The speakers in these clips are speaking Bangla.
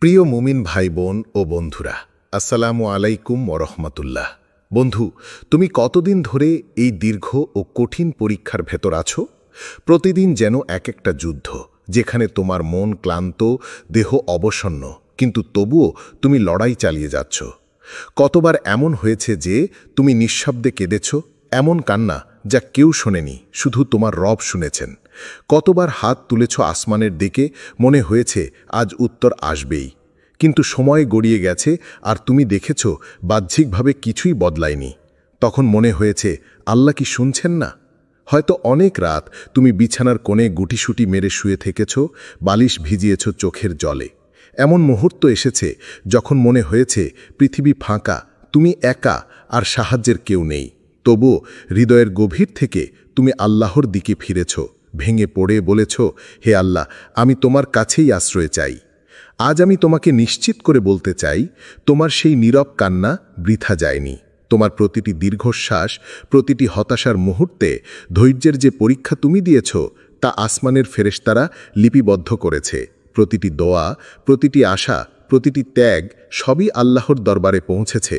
প্রিয় মুমিন ভাই বোন ও বন্ধুরা, আসসালামু আলাইকুম ওরহমতুল্লাহ। বন্ধু, তুমি কতদিন ধরে এই দীর্ঘ ও কঠিন পরীক্ষার ভেতর আছো? প্রতিদিন যেন এক একটা যুদ্ধ, যেখানে তোমার মন ক্লান্ত, দেহ অবসন্ন, কিন্তু তবুও তুমি লড়াই চালিয়ে যাচ্ছ। কতবার এমন হয়েছে যে তুমি নিঃশব্দে কেঁদেছ, এমন কান্না যা কেউ শোনেনি, শুধু তোমার রব শুনেছেন। কতবার হাত তুলেছ আসমানের দিকে, মনে হয়েছে আজ উত্তর আসবেই, কিন্তু সময় গড়িয়ে গেছে আর তুমি দেখেছ বাহ্যিকভাবে কিছুই বদলায়নি। তখন মনে হয়েছে আল্লাহ কি শুনছেন না? হয়তো অনেক রাত তুমি বিছানার কোণে গুটিসুটি মেরে শুয়ে থেকেছ, বালিশ ভিজিয়েছ চোখের জলে। এমন মুহূর্ত এসেছে যখন মনে হয়েছে পৃথিবী ফাঁকা, তুমি একা, আর সাহায্যের কেউ নেই। তবুও হৃদয়ের গভীর থেকে তুমি আল্লাহর দিকে ফিরেছ, ভেঙে পড়ে বলেছ, হে আল্লাহ, আমি তোমার কাছেই আশ্রয় চাই। আজ আমি তোমাকে নিশ্চিত করে বলতে চাই, তোমার সেই নীরব কান্না বৃথা যায়নি। তোমার প্রতিটি দীর্ঘশ্বাস, প্রতিটি হতাশার মুহূর্তে ধৈর্যের যে পরীক্ষা তুমি দিয়েছ, তা আসমানের ফেরেশতারা লিপিবদ্ধ করেছে। প্রতিটি দোয়া, প্রতিটি আশা, প্রতিটি ত্যাগ সবই আল্লাহর দরবারে পৌঁছেছে।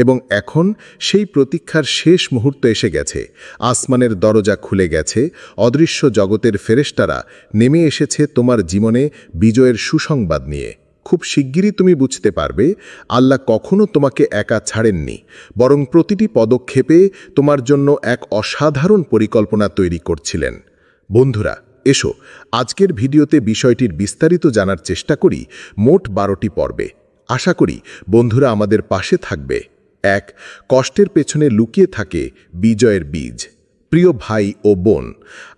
এবং এখন সেই প্রতীক্ষার শেষ মুহূর্ত এসে গেছে। আসমানের দরজা খুলে গেছে, অদৃশ্য জগতের ফেরেশতারা নেমে এসেছে তোমার জীবনে বিজয়ের সুসংবাদ নিয়ে। খুব শিগগিরই তুমি বুঝতে পারবে, আল্লাহ কখনো তোমাকে একা ছাড়েননি, বরং প্রতিটি পদক্ষেপে তোমার জন্য এক অসাধারণ পরিকল্পনা তৈরি করছিলেন। বন্ধুরা, এসো আজকের ভিডিওতে বিষয়টির বিস্তারিত জানার চেষ্টা করি। মোট 12টি পর্বে। আশা করি বন্ধুরা আমাদের পাশে থাকবে। 1. কষ্টের পেছনে লুকিয়ে থাকে বিজয়ের বীজ। প্রিয় ভাই ও বোন,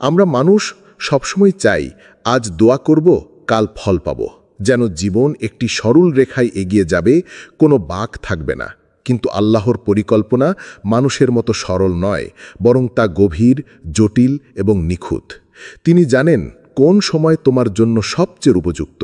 আমরা মানুষ সবসময় চাই আজ দোয়া করব, কাল ফল পাব, যেন জীবন একটি সরল রেখায় এগিয়ে যাবে, কোনো বাঁক থাকবে না। কিন্তু আল্লাহর পরিকল্পনা মানুষের মতো সরল নয়, বরং তা গভীর, জটিল এবং নিখুঁত। তিনি জানেন কোন সময় তোমার জন্য সবচেয়ে উপযুক্ত,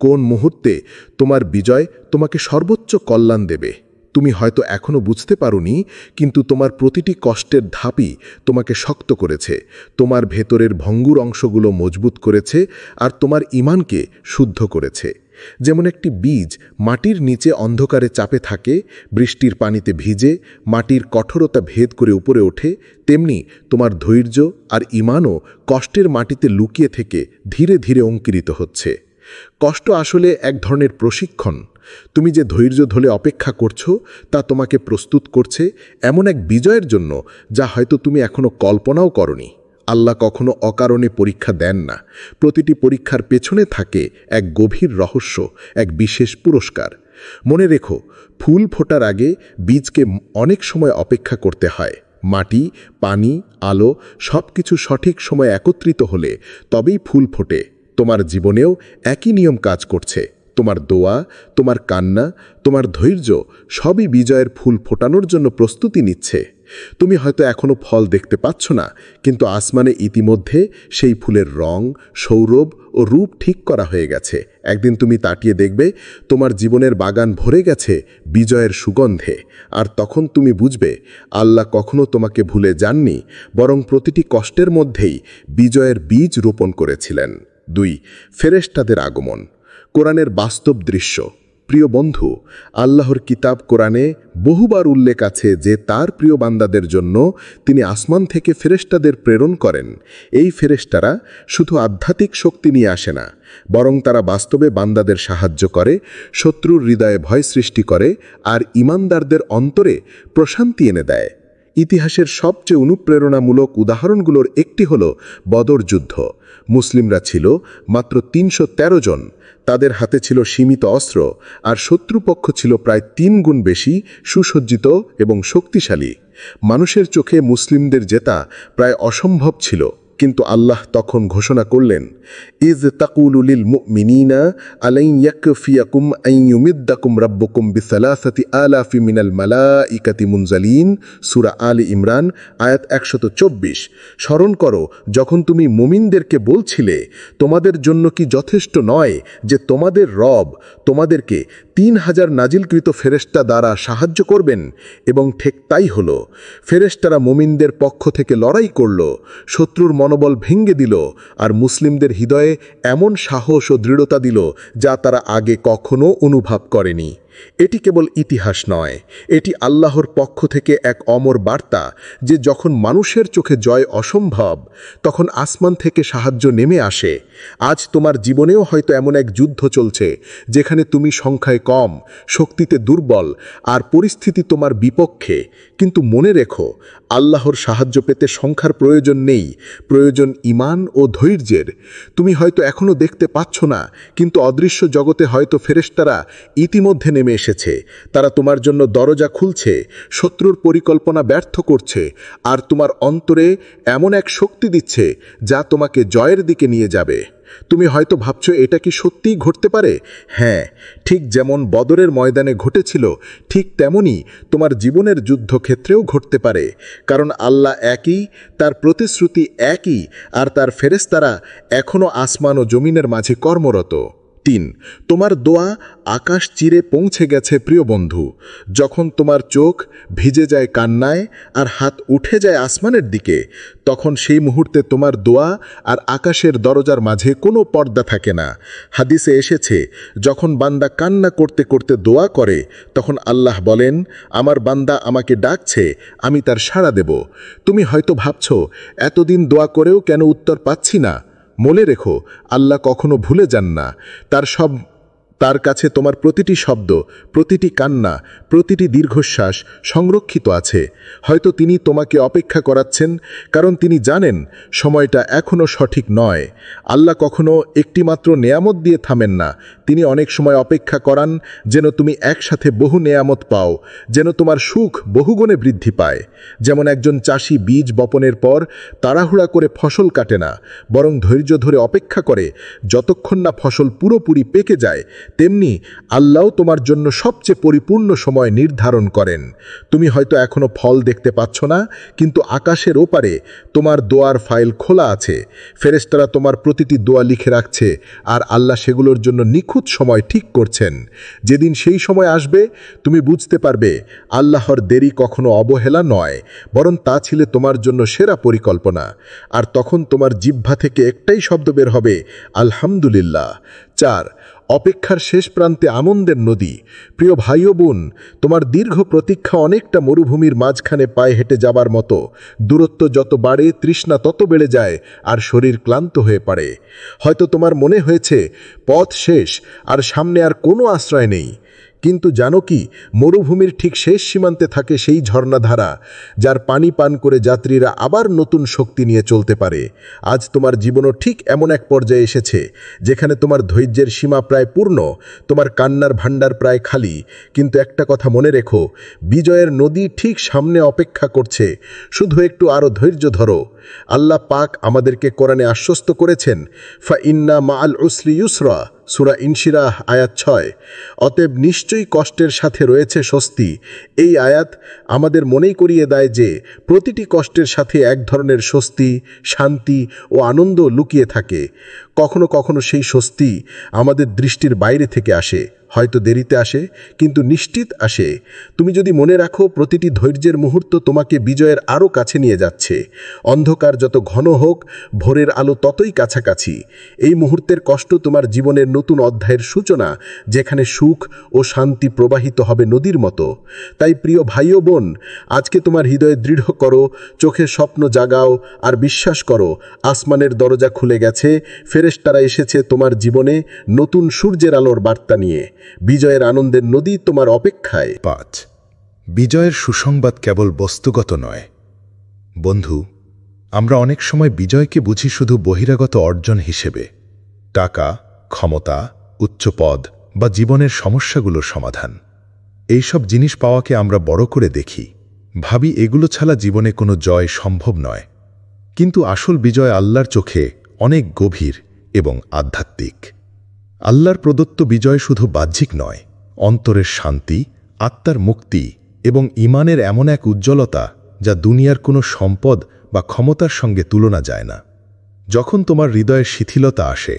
কোন মুহূর্তে তোমার বিজয় তোমাকে সর্বোচ্চ কল্যাণ দেবে। তুমি হয়তো এখনো বুঝতে পারোনি, কিন্তু তোমার প্রতিটি কষ্টের ধাপই তোমাকে শক্ত করেছে, তোমার ভেতরের ভঙ্গুর অংশগুলো মজবুত করেছে, আর তোমার ঈমানকে শুদ্ধ করেছে। যেমন একটি বীজ মাটির নিচে অন্ধকারে চাপে থাকে, বৃষ্টির পানিতে ভিজে মাটির কঠোরতা ভেদ করে উপরে ওঠে, তেমনি তোমার ধৈর্য আর ঈমানও কষ্টের মাটিতে লুকিয়ে থেকে ধীরে ধীরে অঙ্কুরিত হচ্ছে। কষ্ট আসলে এক ধরনের প্রশিক্ষণ। তুমি যে ধৈর্য ধরে অপেক্ষা করছো, তা তোমাকে প্রস্তুত করছে এমন এক বিজয়ের জন্য যা হয়তো তুমি এখনো কল্পনাও করনি। আল্লাহ কখনো অকারণে পরীক্ষা দেন না। প্রতিটি পরীক্ষার পেছনে থাকে এক গভীর রহস্য, এক বিশেষ পুরস্কার। মনে রেখো, ফুল ফোটার আগে বীজকে অনেক সময় অপেক্ষা করতে হয়। মাটি, পানি, আলো সবকিছু সঠিক সময় একত্রিত হলে তবেই ফুল ফোটে। তোমার জীবনেও একই নিয়ম কাজ করছে। তোমার দোয়া, তোমার কান্না, তোমার ধৈর্য সবই বিজয়ের ফুল ফোটানোর জন্য প্রস্তুতি নিচ্ছে। তুমি হয়তো এখনো ফল দেখতে পাচ্ছ না, কিন্তু আসমানে ইতিমধ্যে সেই ফুলের রং, সৌরভ ও রূপ ঠিক করা হয়ে গেছে। একদিন তুমি তাকিয়ে দেখবে তোমার জীবনের বাগান ভরে গেছে বিজয়ের সুগন্ধে। আর তখন তুমি বুঝবে আল্লাহ কখনো তোমাকে ভুলে যাননি, বরং প্রতিটি কষ্টের মধ্যেই বিজয়ের বীজ রোপণ করেছিলেন। 2. ফেরেশতাদের আগমন। কোরআনের বাস্তব দৃশ্য। প্রিয় বন্ধু, আল্লাহর কিতাব কোরআনে বহুবার উল্লেখ আছে যে তার প্রিয় বান্দাদের জন্য তিনি আসমান থেকে ফেরেশতাদের প্রেরণ করেন। এই ফেরেশতারা শুধু আধ্যাত্মিক শক্তি নিয়ে আসে না, বরং তারা বাস্তবে বান্দাদের সাহায্য করে, শত্রুর হৃদয়ে ভয় সৃষ্টি করে, আর ঈমানদারদের অন্তরে প্রশান্তি এনে দেয়। ইতিহাসের সবচেয়ে অনুপ্রেরণামূলক উদাহরণগুলোর একটি হল বদর যুদ্ধ। মুসলিমরা ছিল মাত্র 313 জন। তাদের হাতে ছিল সীমিত অস্ত্র, আর শত্রুপক্ষ ছিল প্রায় 3 গুণ বেশি সুসজ্জিত এবং শক্তিশালী। মানুষের চোখে মুসলিমদের জেতা প্রায় অসম্ভব ছিল, কিন্তু আল্লাহ তখন ঘোষণা করলেন, ইজ তাকুলু লিল মুমিনিনা আলাইন ইয়াকফিয়াকুম আন ইউমিদ্দাকুম রাব্বুকুম বিসালাসাতি আলাফি মিনাল মালাইকাতি মুনজালিন। সূরা আলী ইমরান আয়াত 124। স্মরণ করো যখন তুমি মুমিনদেরকে বলছিলে, তোমাদের জন্য কি যথেষ্ট নয় যে তোমাদের রব তোমাদেরকে 3000 নাজিলকৃত ফেরেশতা দ্বারা সাহায্য করবেন এবং ঠিক তাই হল। ফেরেশতারা মুমিনদের পক্ষ থেকে লড়াই করল, শত্রুর মনোবল ভেঙে দিল আর মুসলিমদের হৃদয়ে এমন সাহস ও দৃঢ়তা দিল যা তারা আগে কখনো অনুভব করেনি। এটি কেবল ইতিহাস নয়, এটি আল্লাহর পক্ষ থেকে এক অমর বার্তা যে যখন মানুষের চোখে জয় অসম্ভব, তখন আসমান থেকে সাহায্য নেমে আসে। আজ তোমার জীবনেও হয়তো এমন এক যুদ্ধ চলছে যেখানে তুমি সংখ্যায় কম, শক্তিতে দুর্বল আর পরিস্থিতি তোমার বিপক্ষে। কিন্তু মনে রেখো, আল্লাহর সাহায্য পেতে সংখ্যার প্রয়োজন নেই, প্রয়োজন ঈমান ও ধৈর্যের। তুমি হয়তো এখনও দেখতে পাচ্ছ না, কিন্তু অদৃশ্য জগতে হয়তো ফেরেশতারা ইতিমধ্যে নেমে এসেছে। তারা তোমার জন্য দরজা খুলছে, শত্রুর পরিকল্পনা ব্যর্থ করছে আর তোমার অন্তরে এমন এক শক্তি দিচ্ছে যা তোমাকে জয়ের দিকে নিয়ে যাবে। তুমি হয়তো ভাবছো এটা কি সত্যিই ঘটতে পারে? হ্যাঁ, ঠিক যেমন বদরের ময়দানে ঘটেছিল, ঠিক তেমনি তোমার জীবনের যুদ্ধক্ষেত্রেও ঘটতে পারে। কারণ আল্লাহ একই, তার প্রতিশ্রুতি একই, আর তার ফেরেশতারা এখনও আসমান ও জমিনের মাঝে কর্মরত। 3. তোমার দোয়া আকাশ চিরে পৌঁছে গেছে প্রিয় বন্ধু। যখন তোমার চোখ ভিজে যায় কান্নায় আর হাত উঠে যায় আসমানের দিকে, তখন সেই মুহূর্তে তোমার দোয়া আর আকাশের দরজার মাঝে কোনো পর্দা থাকে না। হাদিসে এসেছে, যখন বান্দা কান্না করতে করতে দোয়া করে, তখন আল্লাহ বলেন, আমার বান্দা আমাকে ডাকছে, আমি তার সাড়া দেব। তুমি হয়তো ভাবছো, এতদিন দোয়া করেও কেন উত্তর পাচ্ছি না? মনে রেখো, আল্লাহ কখনো ভুলে যান না। তার কাছে তোমার প্রতিটি শব্দ, প্রতিটি কান্না, প্রতিটি দীর্ঘশ্বাস সংরক্ষিত আছে। হয়তো তিনি তোমাকে অপেক্ষা করাচ্ছেন, কারণ তিনি জানেন সময়টা এখনও সঠিক নয়। আল্লাহ কখনো একটিমাত্র নেয়ামত দিয়ে থামেন না, তিনি অনেক সময় অপেক্ষা করান যেন তুমি একসাথে বহু নেয়ামত পাও, যেন তোমার সুখ বহুগুণে বৃদ্ধি পায়। যেমন একজন চাষি বীজ বপনের পর তাড়াহুড়া করে ফসল কাটে না, বরং ধৈর্য ধরে অপেক্ষা করে যতক্ষণ না ফসল পুরোপুরি পেকে যায়, তেমনি আল্লাহ তোমার জন্য সবচেয়ে পরিপূর্ণ সময় নির্ধারণ করেন। তুমি হয়তো এখনো ফল দেখতে পাচ্ছ না, কিন্তু আকাশের ওপারে তোমার দোয়ার ফাইল খোলা আছে। ফেরেশতারা তোমার প্রতিটি দোয়া লিখে রাখছে, আর আল্লাহ সেগুলোর জন্য নিখুঁত সময় ঠিক করছেন। যেদিন সেই সময় আসবে, তুমি বুঝতে পারবে আল্লাহর দেরি কখনো অবহেলা নয়, বরং তা ছিল তোমার জন্য সেরা পরিকল্পনা। আর তখন তোমার জিহ্বা থেকে একটাই শব্দ বের হবে, আলহামদুলিল্লাহ। 4. অপেক্ষার শেষ প্রান্তে আনন্দের নদী। প্রিয় ভাই ও বোন, তোমার দীর্ঘ প্রতীক্ষা অনেকটা মরুভূমির মাঝখানে পায়ে হেঁটে যাবার মতো। দূরত্ব যত বাড়ে, তৃষ্ণা তত বেড়ে যায় আর শরীর ক্লান্ত হয়ে পড়ে। হয়তো তোমার মনে হয়েছে পথ শেষ আর সামনে আর কোনো আশ্রয় নেই। কিন্তু জানো কি, মরুভূমির ঠিক শেষ সীমান্তে থাকে সেই ঝর্ণাধারা, যার পানি পান করে যাত্রীরা আবার নতুন শক্তি নিয়ে চলতে পারে। আজ তোমার জীবনও ঠিক এমন এক পর্যায়ে এসেছে যেখানে তোমার ধৈর্যের সীমা প্রায় পূর্ণ, তোমার কান্নার ভাণ্ডার প্রায় খালি। কিন্তু একটা কথা মনে রেখো, বিজয়ের নদী ঠিক সামনে অপেক্ষা করছে, শুধু একটু আরও ধৈর্য ধরো। আল্লাহ পাক আমাদেরকে কোরআনে আশ্বস্ত করেছেন, ফা ইন্না মাআল উসরি ইউসরা, সূরা ইনশিরাহ আয়াত 6। অতএব নিশ্চয়ই কষ্টের সাথে রয়েছে স্বস্তি। এই আয়াত আমাদের মনেই করিয়ে দেয় যে প্রতিটি কষ্টের সাথে এক ধরনের স্বস্তি, শান্তি ও আনন্দ লুকিয়ে থাকে। কখনো কখনো সেই স্বস্তি আমাদের দৃষ্টির বাইরে থেকে আসে, হয়তো দেরিতে আসে, কিন্তু নিশ্চিত আসে। তুমি যদি মনে রাখো, প্রতিটি ধৈর্যের মুহূর্ত তোমাকে বিজয়ের আরও কাছে নিয়ে যাচ্ছে। অন্ধকার যত ঘন হোক, ভোরের আলো ততই কাছাকাছি। এই মুহূর্তের কষ্ট তোমার জীবনের নতুন অধ্যায়ের সূচনা, যেখানে সুখ ও শান্তি প্রবাহিত হবে নদীর মতো। তাই প্রিয় ভাই ও বোন, আজকে তোমার হৃদয়ে দৃঢ় করো, চোখে স্বপ্ন জাগাও আর বিশ্বাস করো, আসমানের দরজা খুলে গেছে, ফেরেশতারা এসেছে তোমার জীবনে নতুন সূর্যের আলোর বার্তা নিয়ে। বিজয়ের আনন্দের নদী তোমার অপেক্ষায়। 5. বিজয়ের সুসংবাদ কেবল বস্তুগত নয়। বন্ধু, আমরা অনেক সময় বিজয়কে বুঝি শুধু বহিরাগত অর্জন হিসেবে, টাকা, ক্ষমতা, উচ্চপদ বা জীবনের সমস্যাগুলোর সমাধান। এইসব জিনিস পাওয়াকে আমরা বড় করে দেখি, ভাবি এগুলো ছাড়া জীবনে কোনো জয় সম্ভব নয়। কিন্তু আসল বিজয় আল্লাহর চোখে অনেক গভীর এবং আধ্যাত্মিক। আল্লাহর প্রদত্ত বিজয় শুধু বাহ্যিক নয়, অন্তরের শান্তি, আত্মার মুক্তি এবং ঈমানের এমন এক উজ্জ্বলতা যা দুনিয়ার কোনো সম্পদ বা ক্ষমতার সঙ্গে তুলনা যায় না। যখন তোমার হৃদয়ে শিথিলতা আসে,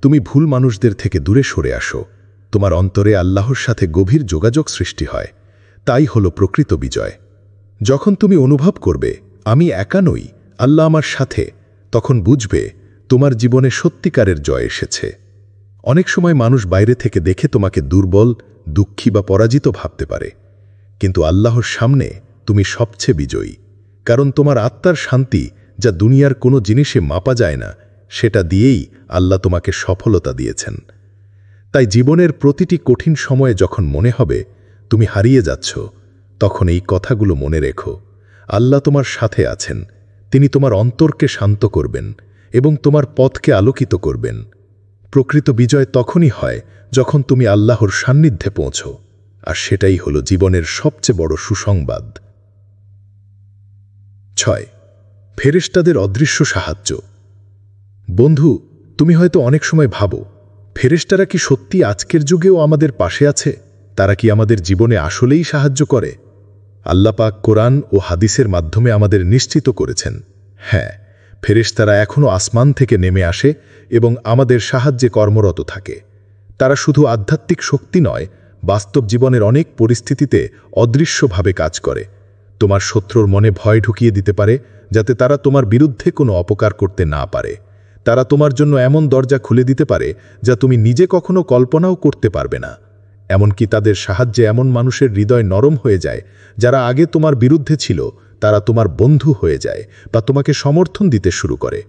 তুমি ভুল মানুষদের থেকে দূরে সরে আসো, তোমার অন্তরে আল্লাহর সাথে গভীর যোগাযোগ সৃষ্টি হয়। তাই হল প্রকৃত বিজয়। যখন তুমি অনুভব করবে আমি একা নই, আল্লাহ আমার সাথে, তখন বুঝবে তোমার জীবনে সত্যিকারের জয় এসেছে। অনেক সময় মানুষ বাইরে থেকে দেখে তোমাকে দুর্বল, দুঃখী বা পরাজিত ভাবতে পারে, কিন্তু আল্লাহর সামনে তুমি সবচেয়ে বিজয়ী। কারণ তোমার আত্মার শান্তি, যা দুনিয়ার কোনো জিনিসে মাপা যায় না, সেটা দিয়েই আল্লাহ তোমাকে সফলতা দিয়েছেন। তাই জীবনের প্রতিটি কঠিন সময়ে যখন মনে হবে তুমি হারিয়ে যাচ্ছ, তখন এই কথাগুলো মনে রেখো। আল্লাহ তোমার সাথে আছেন, তিনি তোমার অন্তরকে শান্ত করবেন এবং তোমার পথকে আলোকিত করবেন। প্রকৃত বিজয় তখনই হয় যখন তুমি আল্লাহর সান্নিধ্যে পৌঁছো, আর সেটাই হলো জীবনের সবচেয়ে বড় সুসংবাদ। 6. ফেরেশতাদের অদৃশ্য সাহায্য। বন্ধু, তুমি হয়তো অনেক সময় ভাবো, ফেরেশতারা কি সত্যি আজকের যুগেও আমাদের পাশে আছে? তারা কি আমাদের জীবনে আসলেই সাহায্য করে? আল্লাহ পাক কোরআন ও হাদিসের মাধ্যমে আমাদের নিশ্চিত করেছেন, হ্যাঁ, ফেরেশতারা এখনও আসমান থেকে নেমে আসে এবং আমাদের সাহায্যে কর্মরত থাকে। তারা শুধু আধ্যাত্মিক শক্তি নয়, বাস্তব জীবনের অনেক পরিস্থিতিতে অদৃশ্যভাবে কাজ করে। তোমার শত্রুর মনে ভয় ঢুকিয়ে দিতে পারে, যাতে তারা তোমার বিরুদ্ধে কোনো অপকার করতে না পারে। তারা তোমার জন্য এমন দরজা খুলে দিতে পারে যা তুমি নিজে কখনো কল্পনাও করতে পারবে না। এমনকি তাদের সাহায্যে এমন মানুষের হৃদয় নরম হয়ে যায়, যারা আগে তোমার বিরুদ্ধে ছিল, তারা তোমার বন্ধু হয়ে যায় বা তোমাকে সমর্থন দিতে শুরু করে।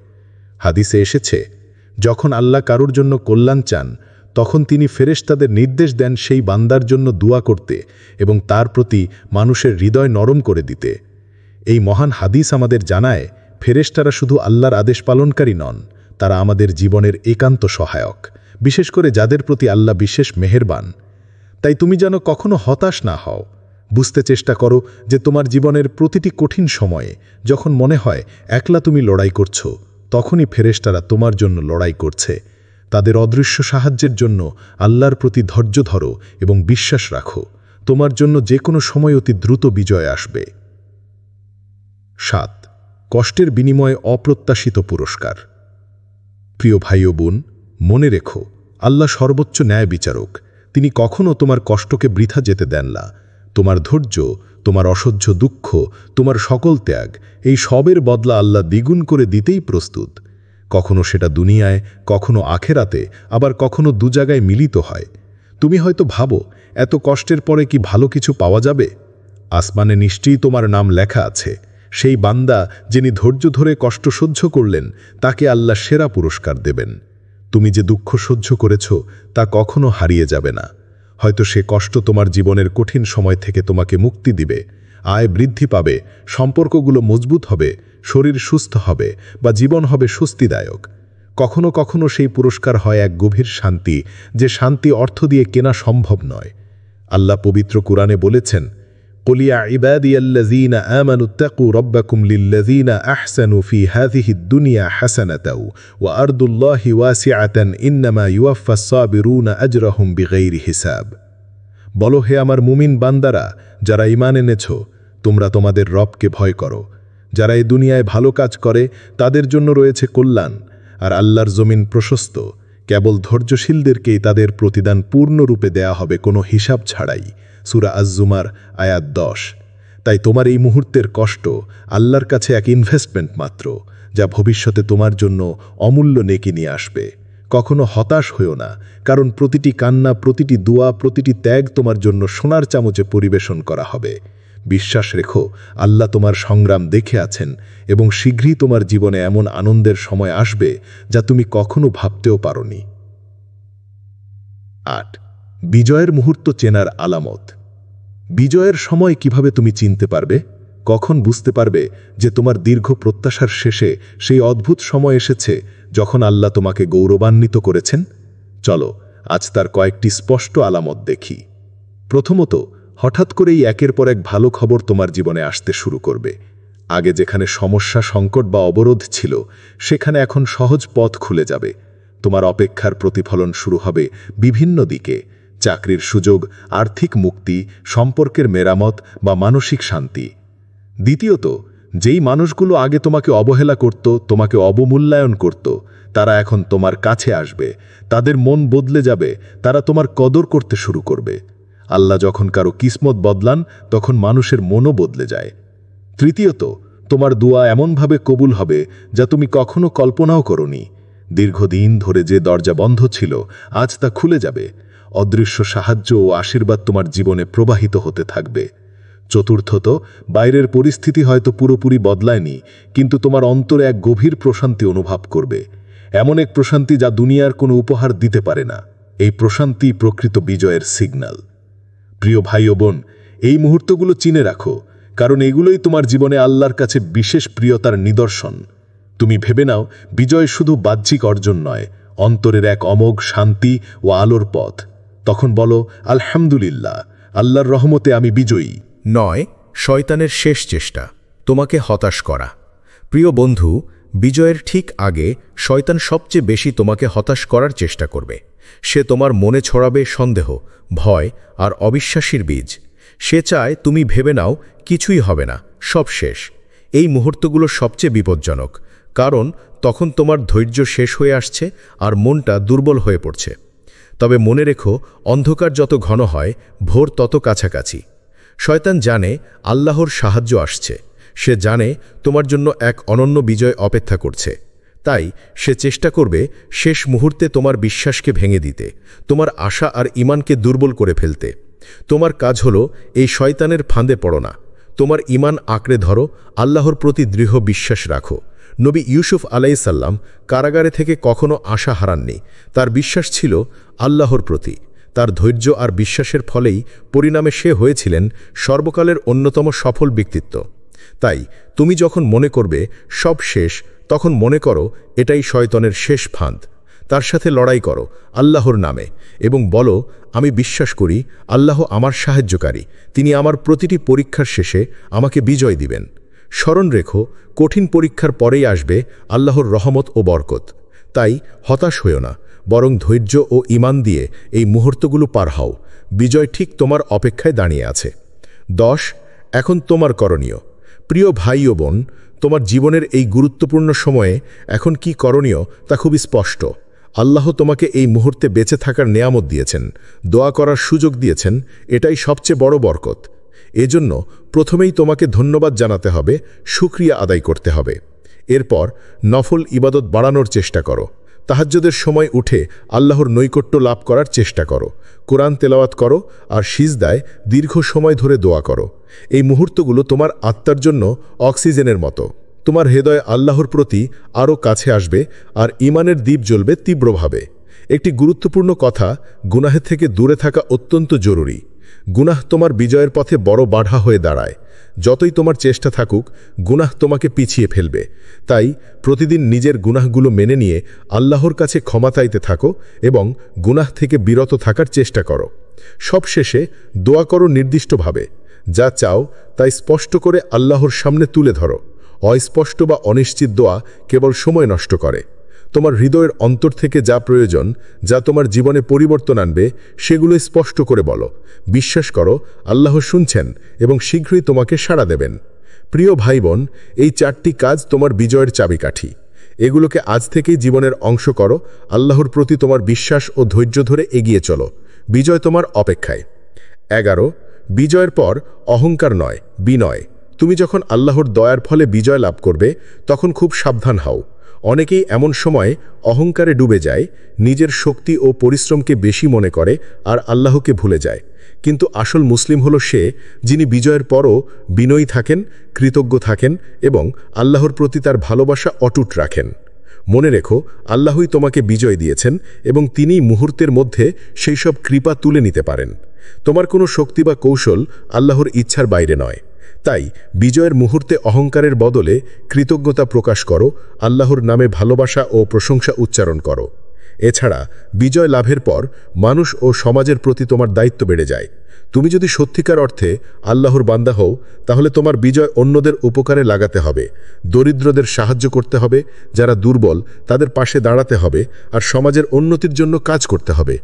হাদিসে এসেছে, যখন আল্লাহ কারোর জন্য কল্যাণ চান, তখন তিনি ফেরেশতাদের নির্দেশ দেন সেই বান্দার জন্য দোয়া করতে এবং তার প্রতি মানুষের হৃদয় নরম করে দিতে। এই মহান হাদিস আমাদের জানায়, ফেরেশতারা শুধু আল্লাহর আদেশ পালনকারী নন, তারা আমাদের জীবনের একান্ত সহায়ক, বিশেষ করে যাদের প্রতি আল্লাহ বিশেষ মেহেরবান। তাই তুমি যেন কখনো হতাশ না হও। বুঝতে চেষ্টা করো যে তোমার জীবনের প্রতিটি কঠিন সময়ে যখন মনে হয় একলা তুমি লড়াই করছো, তখনই ফেরেশতারা তোমার জন্য লড়াই করছে। তাদের অদৃশ্য সাহায্যের জন্য আল্লাহর প্রতি ধৈর্য ধরো এবং বিশ্বাস রাখো, তোমার জন্য যে কোনো সময় অতি দ্রুত বিজয় আসবে। 7. কষ্টের বিনিময়ে অপ্রত্যাশিত পুরস্কার। প্রিয় ভাই ও বোন, মনে রেখো, আল্লাহ সর্বোচ্চ ন্যায় বিচারক। তিনি কখনও তোমার কষ্টকে বৃথা যেতে দেন না। তোমার ধৈর্য, তোমার অসহ্য দুঃখ, তোমার সকল ত্যাগ, এই সবের বদলা আল্লাহ দ্বিগুণ করে দিতেই প্রস্তুত। কখনো সেটা দুনিয়ায়, কখনো আখেরাতে, আবার কখনো দু জায়গায় মিলিত হয়। তুমি হয়তো ভাবো, এত কষ্টের পরে কি ভালো কিছু পাওয়া যাবে? আসমানে নিশ্চয়ই তোমার নাম লেখা আছে। সেই বান্দা যিনি ধৈর্য ধরে কষ্ট সহ্য করলেন, তাকে আল্লাহ সেরা পুরস্কার দেবেন। তুমি যে দুঃখ সহ্য করেছ, তা কখনো হারিয়ে যাবে না। হয়তো সে কষ্ট তোমার জীবনের কঠিন সময় থেকে তোমাকে মুক্তি দিবে, আয় বৃদ্ধি পাবে, সম্পর্কগুলো মজবুত হবে, শরীর সুস্থ হবে বা জীবন হবে স্বস্তিদায়ক। কখনো কখনো সেই পুরস্কার হয় এক গভীর শান্তি, যে শান্তি অর্থ দিয়ে কেনা সম্ভব নয়। আল্লাহ পবিত্র কুরআনে বলেছেন, قل يا عبادي الذين آمنوا اتقوا ربكم للذين أحسنوا في هذه الدنيا حسنة وأرض الله واسعة إنما يوفى الصابرون أجرهم بغير حساب। বলো, হে আমার মুমিন বান্দারা, যারা ঈমান এনেছো, তোমরা তোমাদের রবকে ভয় করো। যারা এই দুনিয়ায় ভালো কাজ করে তাদের জন্য রয়েছে কল্যাণ, আর আল্লাহর জমিন প্রশস্ত। কেবল ধৈর্যশীলদেরকেই তাদের প্রতিদান পূর্ণরূপে দেয়া হবে, কোনো হিসাব ছাড়াই। সূরা আজ-জুমার আয়াত 10। তাই তোমার এই মুহূর্তের কষ্ট আল্লাহর কাছে এক ইনভেস্টমেন্ট মাত্র, যা ভবিষ্যতে তোমার জন্য অমূল্য নেকি নিয়ে আসবে। কখনো হতাশ হইও না, কারণ প্রতিটি কান্না, প্রতিটি দোয়া, প্রতিটি ত্যাগ তোমার জন্য সোনার চামচে পরিবেশন করা হবে। বিশ্বাস রেখো, আল্লাহ তোমার সংগ্রাম দেখে আছেন এবং শীঘ্রই তোমার জীবনে এমন আনন্দের সময় আসবে যা তুমি কখনো ভাবতেও পারোনি। 8. বিজয়ের মুহূর্ত চেনার আলামত। বিজয়ের সময় কিভাবে তুমি চিনতে পারবে? কখন বুঝতে পারবে যে তোমার দীর্ঘ প্রত্যাশার শেষে সেই অদ্ভুত সময় এসেছে যখন আল্লাহ তোমাকে গৌরবান্বিত করেছেন? চলো আজ তার কয়েকটি স্পষ্ট আলামত দেখি। প্রথমত, হঠাৎ করেই একের পর এক ভালো খবর তোমার জীবনে আসতে শুরু করবে। আগে যেখানে সমস্যা, সংকট বা অবরোধ ছিল, সেখানে এখন সহজ পথ খুলে যাবে। তোমার অপেক্ষার প্রতিফলন শুরু হবে বিভিন্ন দিকে: চাকরির সুযোগ, আর্থিক মুক্তি, সম্পর্কের মেরামত বা মানসিক শান্তি। দ্বিতীয়ত, যেই মানুষগুলো আগে তোমাকে অবহেলা করত, তোমাকে অবমূল্যায়ন করত, তারা এখন তোমার কাছে আসবে, তাদের মন বদলে যাবে, তারা তোমার কদর করতে শুরু করবে। আল্লাহ যখন কারো কিসমত বদলান, তখন মানুষের মনও বদলে যায়। তৃতীয়ত, তোমার দোয়া এমনভাবে কবুল হবে যা তুমি কখনো কল্পনাও করনি। দীর্ঘদিন ধরে যে দরজা বন্ধ ছিল, আজ তা খুলে যাবে। অদৃশ্য সাহায্য ও আশীর্বাদ তোমার জীবনে প্রবাহিত হতে থাকবে। চতুর্থত, বাইরের পরিস্থিতি হয়তো পুরোপুরি বদলায়নি, কিন্তু তোমার অন্তরে এক গভীর প্রশান্তি অনুভব করবে। এমন এক প্রশান্তি যা দুনিয়ার কোনো উপহার দিতে পারে না। এই প্রশান্তি প্রকৃত বিজয়ের সিগন্যাল। প্রিয় ভাই ও বোন, এই মুহূর্তগুলো চিনে রাখো, কারণ এগুলোই তোমার জীবনে আল্লাহর কাছে বিশেষ প্রিয়তার নিদর্শন। তুমি ভেবে নাও, বিজয় শুধু বাহ্যিক অর্জন নয়, অন্তরের এক অমোঘ শান্তি ও আলোর পথ। তখন বলো, আলহামদুলিল্লাহ, আল্লাহর রহমতে আমি বিজয়ী। 9. শয়তানের শেষ চেষ্টা, তোমাকে হতাশ করা। প্রিয় বন্ধু, বিজয়ের ঠিক আগে শয়তান সবচেয়ে বেশি তোমাকে হতাশ করার চেষ্টা করবে। সে তোমার মনে ছড়াবে সন্দেহ, ভয় আর অবিশ্বাসীর বীজ। সে চায় তুমি ভেবে নাও কিছুই হবে না, সব শেষ। এই মুহূর্তগুলো সবচেয়ে বিপজ্জনক, কারণ তখন তোমার ধৈর্য শেষ হয়ে আসছে আর মনটা দুর্বল হয়ে পড়ছে। তবে মনে রেখো, অন্ধকার যত ঘন হয়, ভোর তত কাছাকাছি। শয়তান জানে আল্লাহর সাহায্য আসছে, সে জানে তোমার জন্য এক অনন্য বিজয় অপেক্ষা করছে। তাই সে চেষ্টা করবে শেষ মুহূর্তে তোমার বিশ্বাসকে ভেঙে দিতে, তোমার আশা আর ঈমানকে দুর্বল করে ফেলতে। তোমার কাজ হলো এই শয়তানের ফাঁদে পড়ো না। তোমার ঈমান আঁকড়ে ধরো, আল্লাহর প্রতি দৃঢ় বিশ্বাস রাখো। নবী ইউসুফ আলাইসাল্লাম কারাগারে থেকে কখনো আশা হারাননি। তার বিশ্বাস ছিল আল্লাহর প্রতি। তার ধৈর্য আর বিশ্বাসের ফলেই পরিণামে সে হয়েছিলেন সর্বকালের অন্যতম সফল ব্যক্তিত্ব। তাই তুমি যখন মনে করবে সব শেষ, তখন মনে করো এটাই শয়তানের শেষ ফাঁদ। তার সাথে লড়াই করো আল্লাহর নামে এবং বলো, আমি বিশ্বাস করি আল্লাহ আমার সাহায্যকারী, তিনি আমার প্রতিটি পরীক্ষার শেষে আমাকে বিজয় দিবেন। স্মরণ রেখো, কঠিন পরীক্ষার পরেই আসবে আল্লাহর রহমত ও বরকত। তাই হতাশ হইও না, বরং ধৈর্য ও ঈমান দিয়ে এই মুহূর্তগুলো পার হও। বিজয় ঠিক তোমার অপেক্ষায় দাঁড়িয়ে আছে। 10. এখন তোমার করণীয়। প্রিয় ভাই ও বোন, তোমার জীবনের এই গুরুত্বপূর্ণ সময়ে এখন কি করণীয় তা খুবই স্পষ্ট। আল্লাহ তোমাকে এই মুহূর্তে বেঁচে থাকার নেয়ামত দিয়েছেন, দোয়া করার সুযোগ দিয়েছেন, এটাই সবচেয়ে বড় বরকত। এজন্য প্রথমেই তোমাকে ধন্যবাদ জানাতে হবে, শুকরিয়া আদায় করতে হবে। এরপর নফল ইবাদত বাড়ানোর চেষ্টা করো। তাহাজ্জুদের সময় উঠে আল্লাহর নৈকট্য লাভ করার চেষ্টা করো। কোরআন তেলাওয়াত করো আর সিজদায় দীর্ঘ সময় ধরে দোয়া করো। এই মুহূর্তগুলো তোমার আত্মার জন্য অক্সিজেনের মতো। তোমার হৃদয় আল্লাহর প্রতি আরও কাছে আসবে আর ঈমানের দীপ জ্বলবে তীব্রভাবে। একটি গুরুত্বপূর্ণ কথা, গুনাহের থেকে দূরে থাকা অত্যন্ত জরুরি। গুনাহ তোমার বিজয়ের পথে বড় বাধা হয়ে দাঁড়ায়। যতই তোমার চেষ্টা থাকুক, গুনাহ তোমাকে পিছিয়ে ফেলবে। তাই প্রতিদিন নিজের গুনাহগুলো মেনে নিয়ে আল্লাহর কাছে ক্ষমা চাইতে থাকো এবং গুনাহ থেকে বিরত থাকার চেষ্টা করো। সবশেষে দোয়া করো নির্দিষ্টভাবে। যা চাও তাই স্পষ্ট করে আল্লাহর সামনে তুলে ধরো। অস্পষ্ট বা অনিশ্চিত দোয়া কেবল সময় নষ্ট করে। তোমার হৃদয়ের অন্তর থেকে যা প্রয়োজন, যা তোমার জীবনে পরিবর্তন আনবে, সেগুলো স্পষ্ট করে বলো। বিশ্বাস করো আল্লাহ শুনছেন এবং শীঘ্রই তোমাকে সাড়া দেবেন। প্রিয় ভাই বোন, এই 4টি কাজ তোমার বিজয়ের চাবিকাঠি। এগুলোকে আজ থেকেই জীবনের অংশ করো। আল্লাহর প্রতি তোমার বিশ্বাস ও ধৈর্য ধরে এগিয়ে চলো। বিজয় তোমার অপেক্ষায়। 11. বিজয়ের পর অহংকার নয়, বিনয়। তুমি যখন আল্লাহর দয়ার ফলে বিজয় লাভ করবে, তখন খুব সাবধান হও। অনেকেই এমন সময় অহংকারে ডুবে যায়, নিজের শক্তি ও পরিশ্রমকে বেশি মনে করে আর আল্লাহকে ভুলে যায়। কিন্তু আসল মুসলিম হলো সে, যিনি বিজয়ের পরও বিনয়ী থাকেন, কৃতজ্ঞ থাকেন এবং আল্লাহর প্রতি তার ভালোবাসা অটুট রাখেন। মনে রেখো, আল্লাহই তোমাকে বিজয় দিয়েছেন এবং তিনি মুহূর্তের মধ্যে সেই সব কৃপা তুলে নিতে পারেন। তোমার কোনো শক্তি বা কৌশল আল্লাহর ইচ্ছার বাইরে নয়। তাই বিজয়ের মুহূর্তে অহংকারের বদলে কৃতজ্ঞতা প্রকাশ করো, আল্লাহর নামে ভালোবাসা ও প্রশংসা উচ্চারণ করো। এছাড়া বিজয় লাভের পর মানুষ ও সমাজের প্রতি তোমার দায়িত্ব বেড়ে যায়। তুমি যদি সত্যিকার অর্থে আল্লাহর বান্দা হও, তাহলে তোমার বিজয় অন্যদের উপকারে লাগাতে হবে। দরিদ্রদের সাহায্য করতে হবে, যারা দুর্বল তাদের পাশে দাঁড়াতে হবে আর সমাজের উন্নতির জন্য কাজ করতে হবে।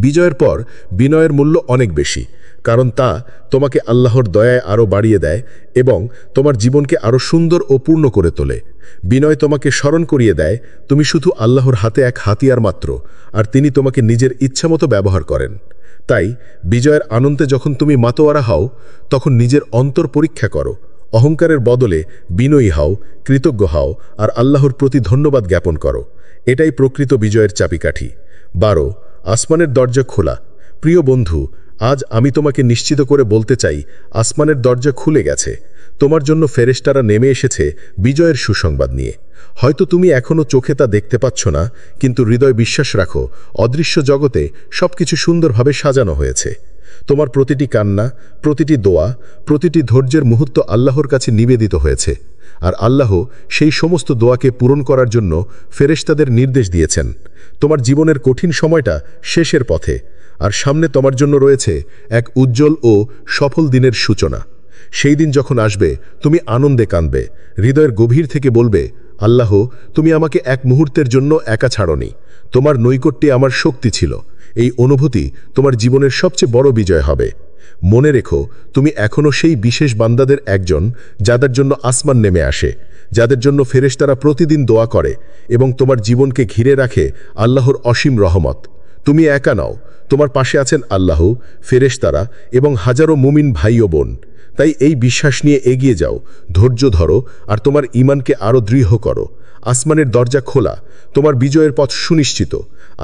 বিজয়ের পর বিনয়ের মূল্য অনেক বেশি, কারণ তা তোমাকে আল্লাহর দয়ায় আরও বাড়িয়ে দেয় এবং তোমার জীবনকে আরও সুন্দর ও পূর্ণ করে তোলে। বিনয় তোমাকে স্মরণ করিয়ে দেয় তুমি শুধু আল্লাহর হাতে এক হাতিয়ার মাত্র, আর তিনি তোমাকে নিজের ইচ্ছামতো ব্যবহার করেন। তাই বিজয়ের আনন্দে যখন তুমি মাতোয়ারা হও, তখন নিজের অন্তর পরীক্ষা করো, অহংকারের বদলে বিনয়ী হও, কৃতজ্ঞ হও, আর আল্লাহর প্রতি ধন্যবাদ জ্ঞাপন করো। এটাই প্রকৃত বিজয়ের চাবিকাঠি। 12 আসমানের দরজা খোলা। প্রিয় বন্ধু, আজ আমি তোমাকে নিশ্চিত করে বলতে চাই, আসমানের দরজা খুলে গেছে। তোমার জন্য ফেরেশতারা নেমে এসেছে বিজয়ের সুসংবাদ নিয়ে। হয়তো তুমি এখনও চোখে তা দেখতে পাচ্ছ না, কিন্তু হৃদয় বিশ্বাস রাখো, অদৃশ্য জগতে সবকিছু সুন্দরভাবে সাজানো হয়েছে। তোমার প্রতিটি কান্না, প্রতিটি দোয়া, প্রতিটি ধৈর্যের মুহূর্ত আল্লাহর কাছে নিবেদিত হয়েছে, আর আল্লাহ সেই সমস্ত দোয়াকে পূরণ করার জন্য ফেরেশতাদের নির্দেশ দিয়েছেন। তোমার জীবনের কঠিন সময়টা শেষের পথে, আর সামনে তোমার জন্য রয়েছে এক উজ্জ্বল ও সফল দিনের সূচনা। সেই দিন যখন আসবে, তুমি আনন্দে কাঁদবে, হৃদয়ের গভীর থেকে বলবে, আল্লাহ, তুমি আমাকে এক মুহূর্তের জন্য একা ছাড়োনি, তোমার নৈকট্যে আমার শক্তি ছিল। এই অনুভূতি তোমার জীবনের সবচেয়ে বড় বিজয় হবে। মনে রেখো, তুমি এখনও সেই বিশেষ বান্দাদের একজন যাদের জন্য আসমান নেমে আসে, যাদের জন্য ফেরেশতারা প্রতিদিন দোয়া করে এবং তোমার জীবনকে ঘিরে রাখে আল্লাহর অসীম রহমত। তুমি একা নাও, তোমার পাশে আছেন আল্লাহ, ফেরেশতারা এবং হাজারো মুমিন ভাই ও বোন। তাই এই বিশ্বাস নিয়ে এগিয়ে যাও, ধৈর্য ধরো, আর তোমার ঈমানকে আরও দৃঢ় করো। আসমানের দরজা খোলা, তোমার বিজয়ের পথ সুনিশ্চিত।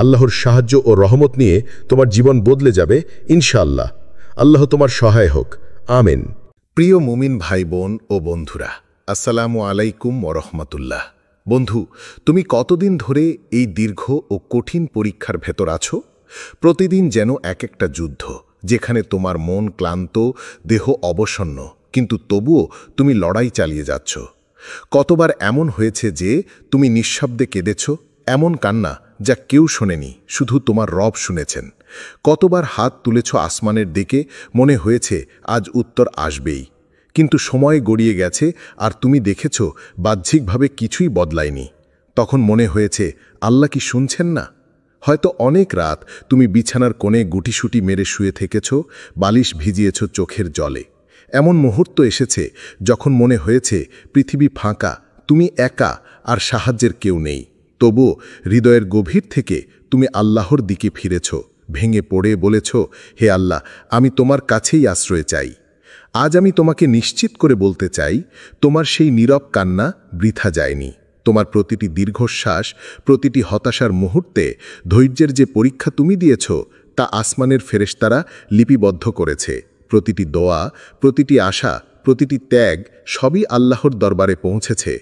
আল্লাহর সাহায্য ও রহমত নিয়ে তোমার জীবন বদলে যাবে ইনশাআল্লাহ। আল্লাহ তোমার সহায় হোক। আমিন। প্রিয় মুমিন ভাই বোন ও বন্ধুরা, আসসালামু আলাইকুম ওরহমতুল্লাহ। বন্ধু, তুমি কতদিন ধরে এই দীর্ঘ ও কঠিন পরীক্ষার ভেতর আছো? প্রতিদিন যেন এক একটা যুদ্ধ, যেখানে তোমার মন ক্লান্ত, দেহ অবসন্ন, কিন্তু তবুও তুমি লড়াই চালিয়ে যাচ্ছ। কতবার এমন হয়েছে যে তুমি নিঃশব্দে কেঁদেছ, এমন কান্না যা কেউ শোনেনি, শুধু তোমার রব শুনেছেন। কতবার হাত তুলেছ আসমানের দিকে, মনে হয়েছে আজ উত্তর আসবেই, কিন্তু সময় গড়িয়ে গেছে আর তুমি দেখেছ বাহ্যিকভাবে কিছুই বদলায়নি। তখন মনে হয়েছে আল্লাহ কি শুনছেন না? হয়তো অনেক রাত তুমি বিছানার কোণে গুটিসুটি মেরে শুয়ে থেকেছ, বালিশ ভিজিয়েছ চোখের জলে। এমন মুহূর্ত এসেছে যখন মনে হয়েছে পৃথিবী ফাঁকা, তুমি একা, আর সাহায্যের কেউ নেই। তবুও হৃদয়ের গভীর থেকে তুমি আল্লাহর দিকে ফিরেছ, ভেঙে পড়ে বলেছ, হে আল্লাহ, আমি তোমার কাছেই আশ্রয় চাই। আজ আমি তোমাকে নিশ্চিত করে বলতে চাই, তোমার সেই নীরব কান্না বৃথা যায়নি। তোমার প্রতিটি দীর্ঘশ্বাস, প্রতিটি হতাশার মুহূর্তে ধৈর্যের যে পরীক্ষা তুমি দিয়েছ, তা আসমানের ফেরেশতারা লিপিবদ্ধ করেছে। প্রতিটি দোয়া, প্রতিটি আশা, প্রতিটি ত্যাগ সবই আল্লাহর দরবারে পৌঁছেছে,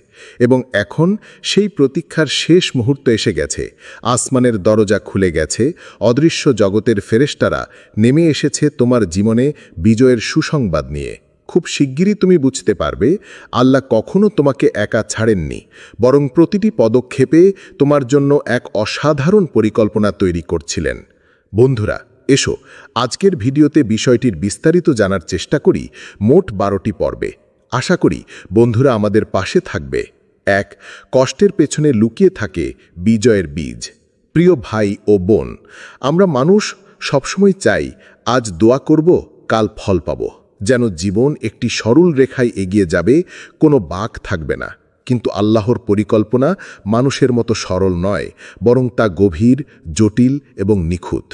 এবং এখন সেই প্রতীক্ষার শেষ মুহূর্ত এসে গেছে। আসমানের দরজা খুলে গেছে, অদৃশ্য জগতের ফেরেশতারা নেমে এসেছে তোমার জীবনে বিজয়ের সুসংবাদ নিয়ে। খুব শিগগিরই তুমি বুঝতে পারবে, আল্লাহ কখনো তোমাকে একা ছাড়েননি, বরং প্রতিটি পদক্ষেপে তোমার জন্য এক অসাধারণ পরিকল্পনা তৈরি করছিলেন। বন্ধুরা, এসো আজকের ভিডিওতে বিষয়টির বিস্তারিত জানার চেষ্টা করি। মোট 12টি পর্বে। আশা করি বন্ধুরা আমাদের পাশে থাকবে। 1. কষ্টের পেছনে লুকিয়ে থাকে বিজয়ের বীজ। প্রিয় ভাই ও বোন, আমরা মানুষ সবসময় চাই আজ দোয়া করব, কাল ফল পাব, যেন জীবন একটি সরল রেখায় এগিয়ে যাবে, কোনো বাঁক থাকবে না। কিন্তু আল্লাহর পরিকল্পনা মানুষের মতো সরল নয়, বরং তা গভীর, জটিল এবং নিখুঁত।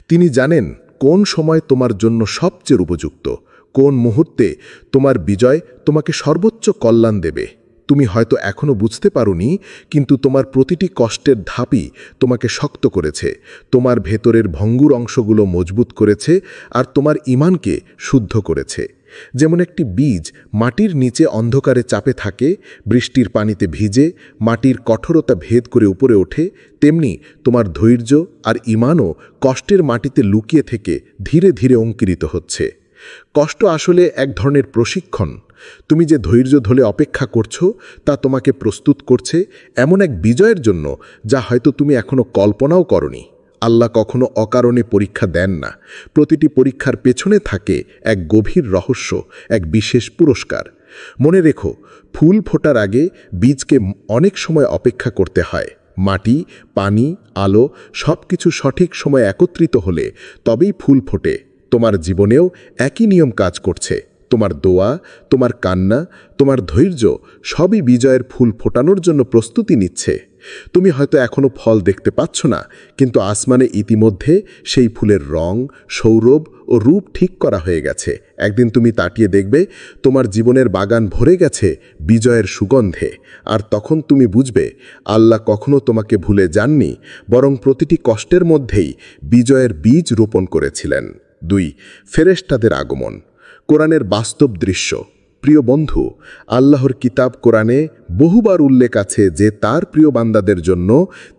তিনি জানেন কোন সময় তোমার জন্য সবচেয়ে উপযুক্ত, কোন মুহূর্তে তোমার বিজয় তোমাকে সর্বোচ্চ কল্যাণ দেবে। তুমি হয়তো এখনও বুঝতে পারোনি, কিন্তু তোমার প্রতিটি কষ্টের ধাপই তোমাকে শক্ত করেছে, তোমার ভেতরের ভঙ্গুর অংশগুলো মজবুত করেছে, আর তোমার ঈমানকে শুদ্ধ করেছে। যেমন একটি বীজ মাটির নিচে অন্ধকারে চাপে থাকে, বৃষ্টির পানিতে ভিজে মাটির কঠোরতা ভেদ করে উপরে ওঠে, তেমনি তোমার ধৈর্য আর ঈমানও কষ্টের মাটিতে লুকিয়ে থেকে ধীরে ধীরে অঙ্কুরিত হচ্ছে। কষ্ট আসলে এক ধরনের প্রশিক্ষণ। তুমি যে ধৈর্য ধরে অপেক্ষা করছো, তা তোমাকে প্রস্তুত করছে এমন এক বিজয়ের জন্য যা হয়তো তুমি এখনো কল্পনাও করনি। আল্লাহ কখনো অকারণে পরীক্ষা দেন না। প্রতিটি পরীক্ষার পেছনে থাকে এক গভীর রহস্য, এক বিশেষ পুরস্কার। মনে রেখো, ফুল ফোটার আগে বীজকে অনেক সময় অপেক্ষা করতে হয়। মাটি, পানি, আলো সবকিছু সঠিক সময় একত্রিত হলে তবেই ফুল ফোটে। তোমার জীবনেও একই নিয়ম কাজ করছে। তোমার দোয়া, তোমার কান্না, তোমার ধৈর্য সবই বিজয়ের ফুল ফোটানোর জন্য প্রস্তুতি নিচ্ছে। তুমি হয়তো এখনো ফল দেখতে পাচ্ছ না, কিন্তু আসমানে ইতিমধ্যে সেই ফুলের রং, সৌরভ ও রূপ ঠিক করা হয়ে গেছে। একদিন তুমি তাকিয়ে দেখবে তোমার জীবনের বাগান ভরে গেছে বিজয়ের সুগন্ধে। আর তখন তুমি বুঝবে আল্লাহ কখনো তোমাকে ভুলে যাননি, বরং প্রতিটি কষ্টের মধ্যেই বিজয়ের বীজ রোপণ করেছিলেন। 2. ফেরেশতাদের আগমন। কোরআনের বাস্তব দৃশ্য। প্রিয় বন্ধু, আল্লাহর কিতাব কোরআনে বহুবার উল্লেখ আছে যে তার প্রিয় বান্দাদের জন্য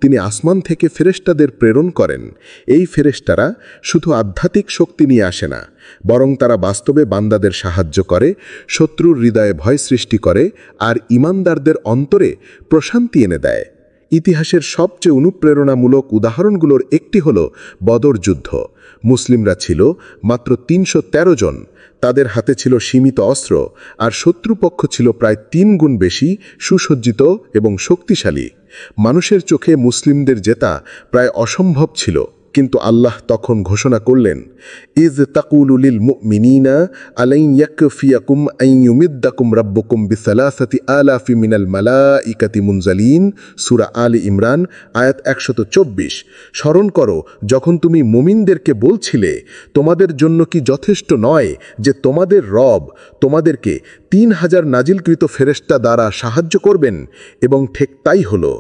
তিনি আসমান থেকে ফেরেশতাদের প্রেরণ করেন। এই ফেরেশতারা শুধু আধ্যাত্মিক শক্তি নিয়ে আসে না, বরং তারা বাস্তবে বান্দাদের সাহায্য করে, শত্রুর হৃদয়ে ভয় সৃষ্টি করে আর ঈমানদারদের অন্তরে প্রশান্তি এনে দেয়। ইতিহাসের সবচেয়ে অনুপ্রেরণামূলক উদাহরণগুলোর একটি হল বদর যুদ্ধ। মুসলিমরা ছিল মাত্র ৩১৩ জন। তাদের হাতে ছিল সীমিত অস্ত্র, আর শত্রুপক্ষ ছিল প্রায় ৩ গুণ বেশি সুসজ্জিত এবং শক্তিশালী। মানুষের চোখে মুসলিমদের জেতা প্রায় অসম্ভব ছিল, কিন্তু আল্লাহ তখন ঘোষণা করলেন, ইজ তাকুলু লিল মুমিনিনা আলাইন ইয়াকফিয়াকুম আন ইউমিদ্দাকুম রাব্বুকুম বিসালাসাতি আলাফি মিনাল মালাইকাতি মুনজালিন। সূরা আলী ইমরান আয়াত ১২৪। স্মরণ করো যখন তুমি মুমিনদেরকে বলছিলে, তোমাদের জন্য কি যথেষ্ট নয় যে তোমাদের রব তোমাদেরকে ৩,০০০ নাজিলকৃত ফেরেশতা দ্বারা সাহায্য করবেন? এবং ঠিক তাই হলো।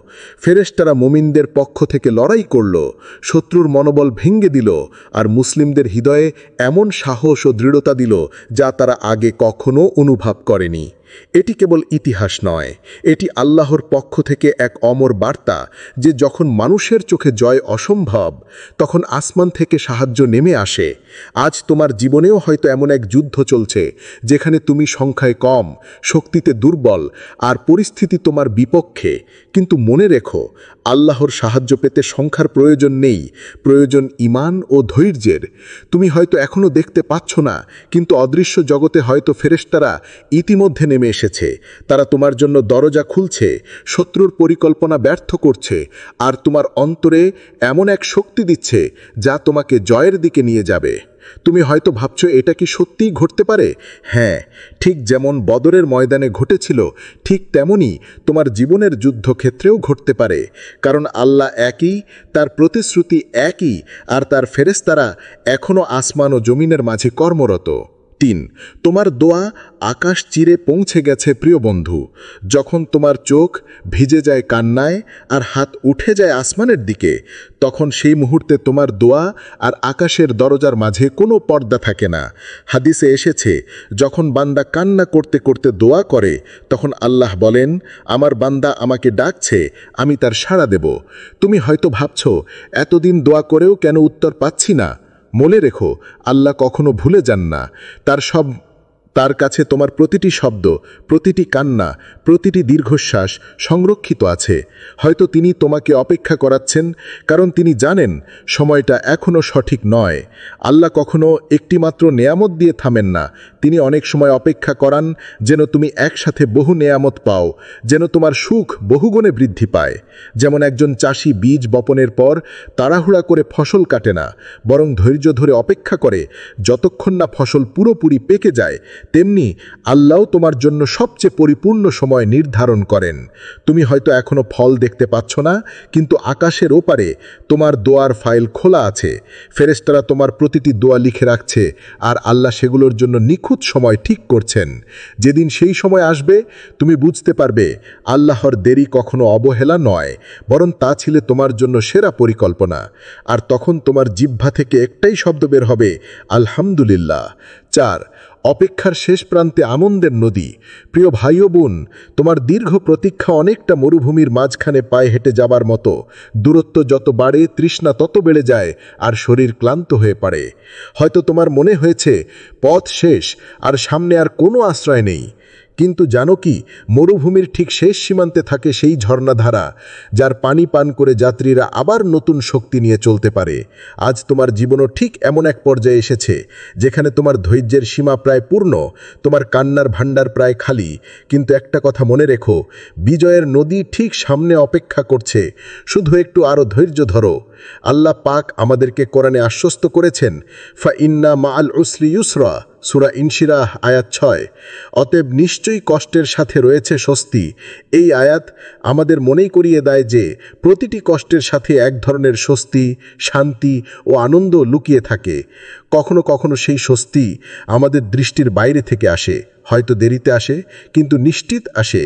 ফেরেশতারা মুমিনদের পক্ষ থেকে লড়াই করল, শত্রুর মনোবল ভেঙে দিল, আর মুসলিমদের হৃদয়ে এমন সাহস ও দৃঢ়তা দিল যা তারা আগে কখনো অনুভব করেনি। এটি কেবল ইতিহাস নয়, এটি আল্লাহর পক্ষ থেকে এক অমর বার্তা যে যখন মানুষের চোখে জয় অসম্ভব, তখন আসমান থেকে সাহায্য নেমে আসে। আজ তোমার জীবনেও হয়তো এমন এক যুদ্ধ চলছে যেখানে তুমি সংখ্যায় কম, শক্তিতে দুর্বল, আর পরিস্থিতি তোমার বিপক্ষে। কিন্তু মনে রেখো, আল্লাহর সাহায্য পেতে সংখ্যার প্রয়োজন নেই, প্রয়োজন ঈমান ও ধৈর্যের। তুমি হয়তো এখনো দেখতে পাচ্ছ না, কিন্তু অদৃশ্য জগতে হয়তো ফেরেশতারা ইতিমধ্যে নেমে এসেছে। তারা তোমার জন্য দরজা খুলছে, শত্রুর পরিকল্পনা ব্যর্থ করছে, আর তোমার অন্তরে এমন এক শক্তি দিচ্ছে যা তোমাকে জয়ের দিকে নিয়ে যাবে। তুমি হয়তো ভাবছো এটা কি সত্যিই ঘটতে পারে? হ্যাঁ, ঠিক যেমন বদরের ময়দানে ঘটেছিল, ঠিক তেমনি তোমার জীবনের যুদ্ধক্ষেত্রেও ঘটতে পারে। কারণ আল্লাহ একই, তার প্রতিশ্রুতি একই, আর তার ফেরেশতারা এখনও আসমান ও জমিনের মাঝে কর্মরত। 3. তোমার দোয়া আকাশ চিরে পৌঁছে গেছে। প্রিয় বন্ধু, যখন তোমার চোখ ভিজে যায় কান্নায় আর হাত উঠে যায় আসমানের দিকে, তখন সেই মুহূর্তে তোমার দোয়া আর আকাশের দরজার মাঝে কোনো পর্দা থাকে না। হাদিসে এসেছে, যখন বান্দা কান্না করতে করতে দোয়া করে, তখন আল্লাহ বলেন, আমার বান্দা আমাকে ডাকছে, আমি তার সাড়া দেব। তুমি হয়তো ভাবছো, এতদিন দোয়া করেও কেন উত্তর পাচ্ছি না? মনে রেখো, আল্লাহ কখনো ভুলে যান না। তার কাছে তোমার প্রতিটি শব্দ, প্রতিটি কান্না, প্রতিটি দীর্ঘশ্বাস সংরক্ষিত আছে। হয়তো তিনি তোমাকে অপেক্ষা করাচ্ছেন, কারণ তিনি জানেন সময়টা এখনও সঠিক নয়। আল্লাহ কখনো একটিমাত্র নেয়ামত দিয়ে থামেন না। তিনি অনেক সময় অপেক্ষা করান যেন তুমি একসাথে বহু নেয়ামত পাও, যেন তোমার সুখ বহুগুণে বৃদ্ধি পায়। যেমন একজন চাষি বীজ বপনের পর তাড়াহুড়া করে ফসল কাটে না, বরং ধৈর্য ধরে অপেক্ষা করে যতক্ষণ না ফসল পুরোপুরি পেকে যায়, তেমনি আল্লাহ তোমার জন্য সবচেয়ে পরিপূর্ণ সময় নির্ধারণ করেন। তুমি হয়তো এখনো ফল দেখতে পাচ্ছ না, কিন্তু আকাশের ওপারে তোমার দোয়ার ফাইল খোলা আছে। ফেরেশতারা তোমার প্রতিটি দোয়া লিখে রাখছে, আর আল্লাহ সেগুলোর জন্য নিখুঁত সময় ঠিক করছেন। যেদিন সেই সময় আসবে, তুমি বুঝতে পারবে আল্লাহর দেরি কখনো অবহেলা নয়, বরং তা ছিল তোমার জন্য সেরা পরিকল্পনা। আর তখন তোমার জিহ্বা থেকে একটাই শব্দ বের হবে, আলহামদুলিল্লাহ। 4. অপেক্ষার শেষ প্রান্তে আনন্দের নদী। প্রিয় ভাই ও বোন, তোমার দীর্ঘ প্রতীক্ষা অনেকটা মরুভূমির মাঝখানে পায়ে হেঁটে যাবার মতো। দূরত্ব যত বাড়ে, তৃষ্ণা তত বেড়ে যায়, আর শরীর ক্লান্ত হয়ে পড়ে। হয়তো তোমার মনে হয়েছে পথ শেষ, আর সামনে আর কোনো আশ্রয় নেই। কিন্তু জানো কি, মরুভূমির ঠিক শেষ সীমান্তে থাকে সেই ঝর্ণাধারা, যার পানি পান করে যাত্রীরা আবার নতুন শক্তি নিয়ে চলতে পারে। আজ তোমার জীবনও ঠিক এমন এক পর্যায়ে এসেছে যেখানে তোমার ধৈর্যের সীমা প্রায় পূর্ণ, তোমার কান্নার ভাণ্ডার প্রায় খালি। কিন্তু একটা কথা মনে রেখো, বিজয়ের নদী ঠিক সামনে অপেক্ষা করছে, শুধু একটু আরও ধৈর্য ধরো। আল্লাহ পাক আমাদেরকে কোরআনে আশ্বস্ত করেছেন, ফা ইন্না মাআল উসরি ইউসরা, সূরা ইনশিরাহ আয়াত 6। অতএব নিশ্চয়ই কষ্টের সাথে রয়েছে স্বস্তি। এই আয়াত আমাদের মনেই করিয়ে দেয় যে প্রতিটি কষ্টের সাথে এক ধরনের স্বস্তি, শান্তি ও আনন্দ লুকিয়ে থাকে। কখনো কখনো সেই স্বস্তি আমাদের দৃষ্টির বাইরে থেকে আসে, হয়তো দেরিতে আসে, কিন্তু নিশ্চিত আসে।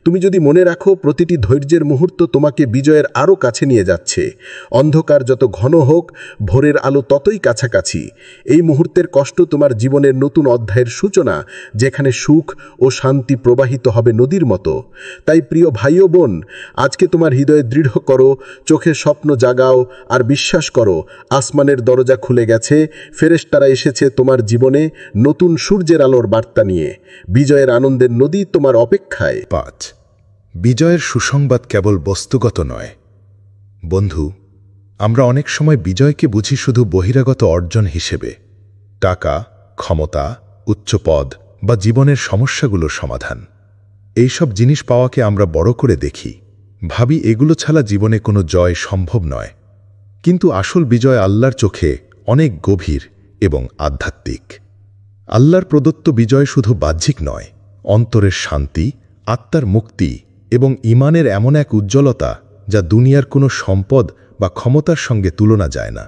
তুমি যদি মনে রাখো, প্রতিটি ধৈর্যের মুহূর্ত তোমাকে বিজয়ের আরও কাছে নিয়ে যাচ্ছে। অন্ধকার যত ঘন হোক, ভোরের আলো ততই কাছাকাছি। এই মুহূর্তের কষ্ট তোমার জীবনের নতুন অধ্যায়ের সূচনা, যেখানে সুখ ও শান্তি প্রবাহিত হবে নদীর মতো। তাই প্রিয় ভাই ও বোন, আজকে তোমার হৃদয়ে দৃঢ় করো, চোখে স্বপ্ন জাগাও, আর বিশ্বাস করো, আসমানের দরজা খুলে গেছে, ফেরেশতারা এসেছে তোমার জীবনে নতুন সূর্যের আলোর বার্তা নিয়ে। বিজয়ের আনন্দের নদী তোমার অপেক্ষায়। 5. বিজয়ের সুসংবাদ কেবল বস্তুগত নয়। বন্ধু, আমরা অনেক সময় বিজয়কে বুঝি শুধু বহিরাগত অর্জন হিসেবে, টাকা, ক্ষমতা, উচ্চ পদ বা জীবনের সমস্যাগুলোর সমাধান। এইসব জিনিস পাওয়াকে আমরা বড় করে দেখি, ভাবি এগুলো ছাড়া জীবনে কোনো জয় সম্ভব নয়। কিন্তু আসল বিজয় আল্লাহর চোখে অনেক গভীর এবং আধ্যাত্মিক। আল্লাহর প্রদত্ত বিজয় শুধু বাহ্যিক নয়, অন্তরের শান্তি, আত্মার মুক্তি এবং ঈমানের এমন এক উজ্জ্বলতা যা দুনিয়ার কোনো সম্পদ বা ক্ষমতার সঙ্গে তুলনা যায় না।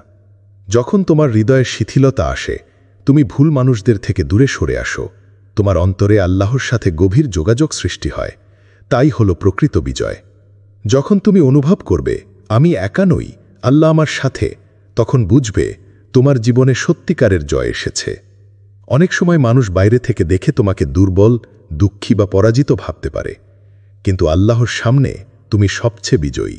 যখন তোমার হৃদয়ে শিথিলতা আসে, তুমি ভুল মানুষদের থেকে দূরে সরে আসো, তোমার অন্তরে আল্লাহর সাথে গভীর যোগাযোগ সৃষ্টি হয়, তাই হলো প্রকৃত বিজয়। যখন তুমি অনুভব করবে আমি একা নই, আল্লাহ আমার সাথে, তখন বুঝবে তোমার জীবনে সত্যিকারের জয় এসেছে। অনেক সময় মানুষ বাইরে থেকে দেখে তোমাকে দুর্বল, দুঃখী বা পরাজিত ভাবতে পারে, কিন্তু আল্লাহর সামনে তুমি সবচেয়ে বিজয়ী,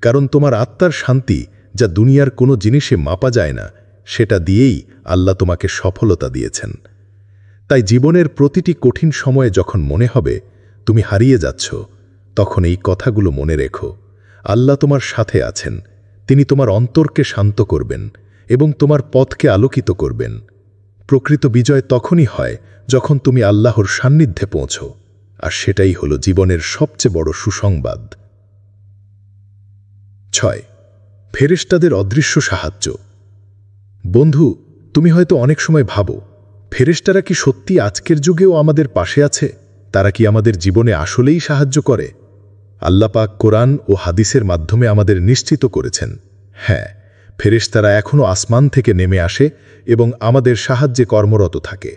কারণ তোমার আত্মার শান্তি, যা দুনিয়ার কোনো জিনিসে মাপা যায় না, সেটা দিয়েই আল্লাহ তোমাকে সফলতা দিয়েছেন। তাই জীবনের প্রতিটি কঠিন সময়ে যখন মনে হবে তুমি হারিয়ে যাচ্ছ, তখন এই কথাগুলো মনে রেখো, আল্লাহ তোমার সাথে আছেন, তিনি তোমার অন্তরকে শান্ত করবেন এবং তোমার পথকে আলোকিত করবেন। প্রকৃত বিজয় তখনই হয় যখন তুমি আল্লাহর সান্নিধ্যে পৌঁছো, আর সেটাই হলো জীবনের সবচেয়ে বড় সুসংবাদ। 6. ফেরেশতাদের অদৃশ্য সাহায্য। বন্ধু, তুমি হয়তো অনেক সময় ভাবো, ফেরেশতারা কি সত্যি আজকের যুগেও আমাদের পাশে আছে? তারা কি আমাদের জীবনে আসলেই সাহায্য করে? আল্লাহ পাক কোরআন ও হাদিসের মাধ্যমে আমাদের নিশ্চিত করেছেন, হ্যাঁ, ফেরেশতারা এখনও আসমান থেকে নেমে আসে এবং আমাদের সাহায্যে কর্মরত থাকে।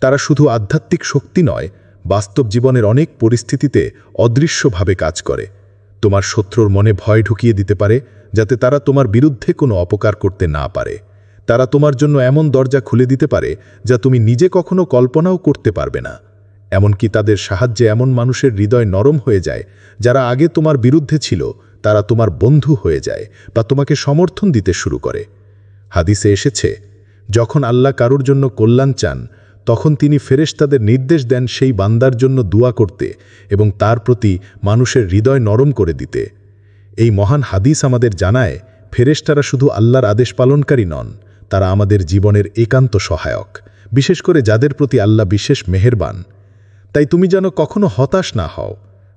তারা শুধু আধ্যাত্মিক শক্তি নয়, বাস্তব জীবনের অনেক পরিস্থিতিতে অদৃশ্যভাবে কাজ করে। তোমার শত্রুর মনে ভয় ঢুকিয়ে দিতে পারে, যাতে তারা তোমার বিরুদ্ধে কোনো অপকার করতে না পারে। তারা তোমার জন্য এমন দরজা খুলে দিতে পারে যা তুমি নিজে কখনো কল্পনাও করতে পারবে না। এমনকি তাদের সাহায্যে এমন মানুষের হৃদয় নরম হয়ে যায়, যারা আগে তোমার বিরুদ্ধে ছিল, তারা তোমার বন্ধু হয়ে যায় বা তোমাকে সমর্থন দিতে শুরু করে। হাদিসে এসেছে, যখন আল্লাহ কারুর জন্য কল্যাণ চান, তখন তিনি ফেরেশতাদের নির্দেশ দেন সেই বান্দার জন্য দোয়া করতে এবং তার প্রতি মানুষের হৃদয় নরম করে দিতে। এই মহান হাদিস আমাদের জানায়, ফেরেশতারা শুধু আল্লাহর আদেশ পালনকারী নন, তারা আমাদের জীবনের একান্ত সহায়ক, বিশেষ করে যাদের প্রতি আল্লাহ বিশেষ মেহেরবান। তাই তুমি যেন কখনো হতাশ না হও।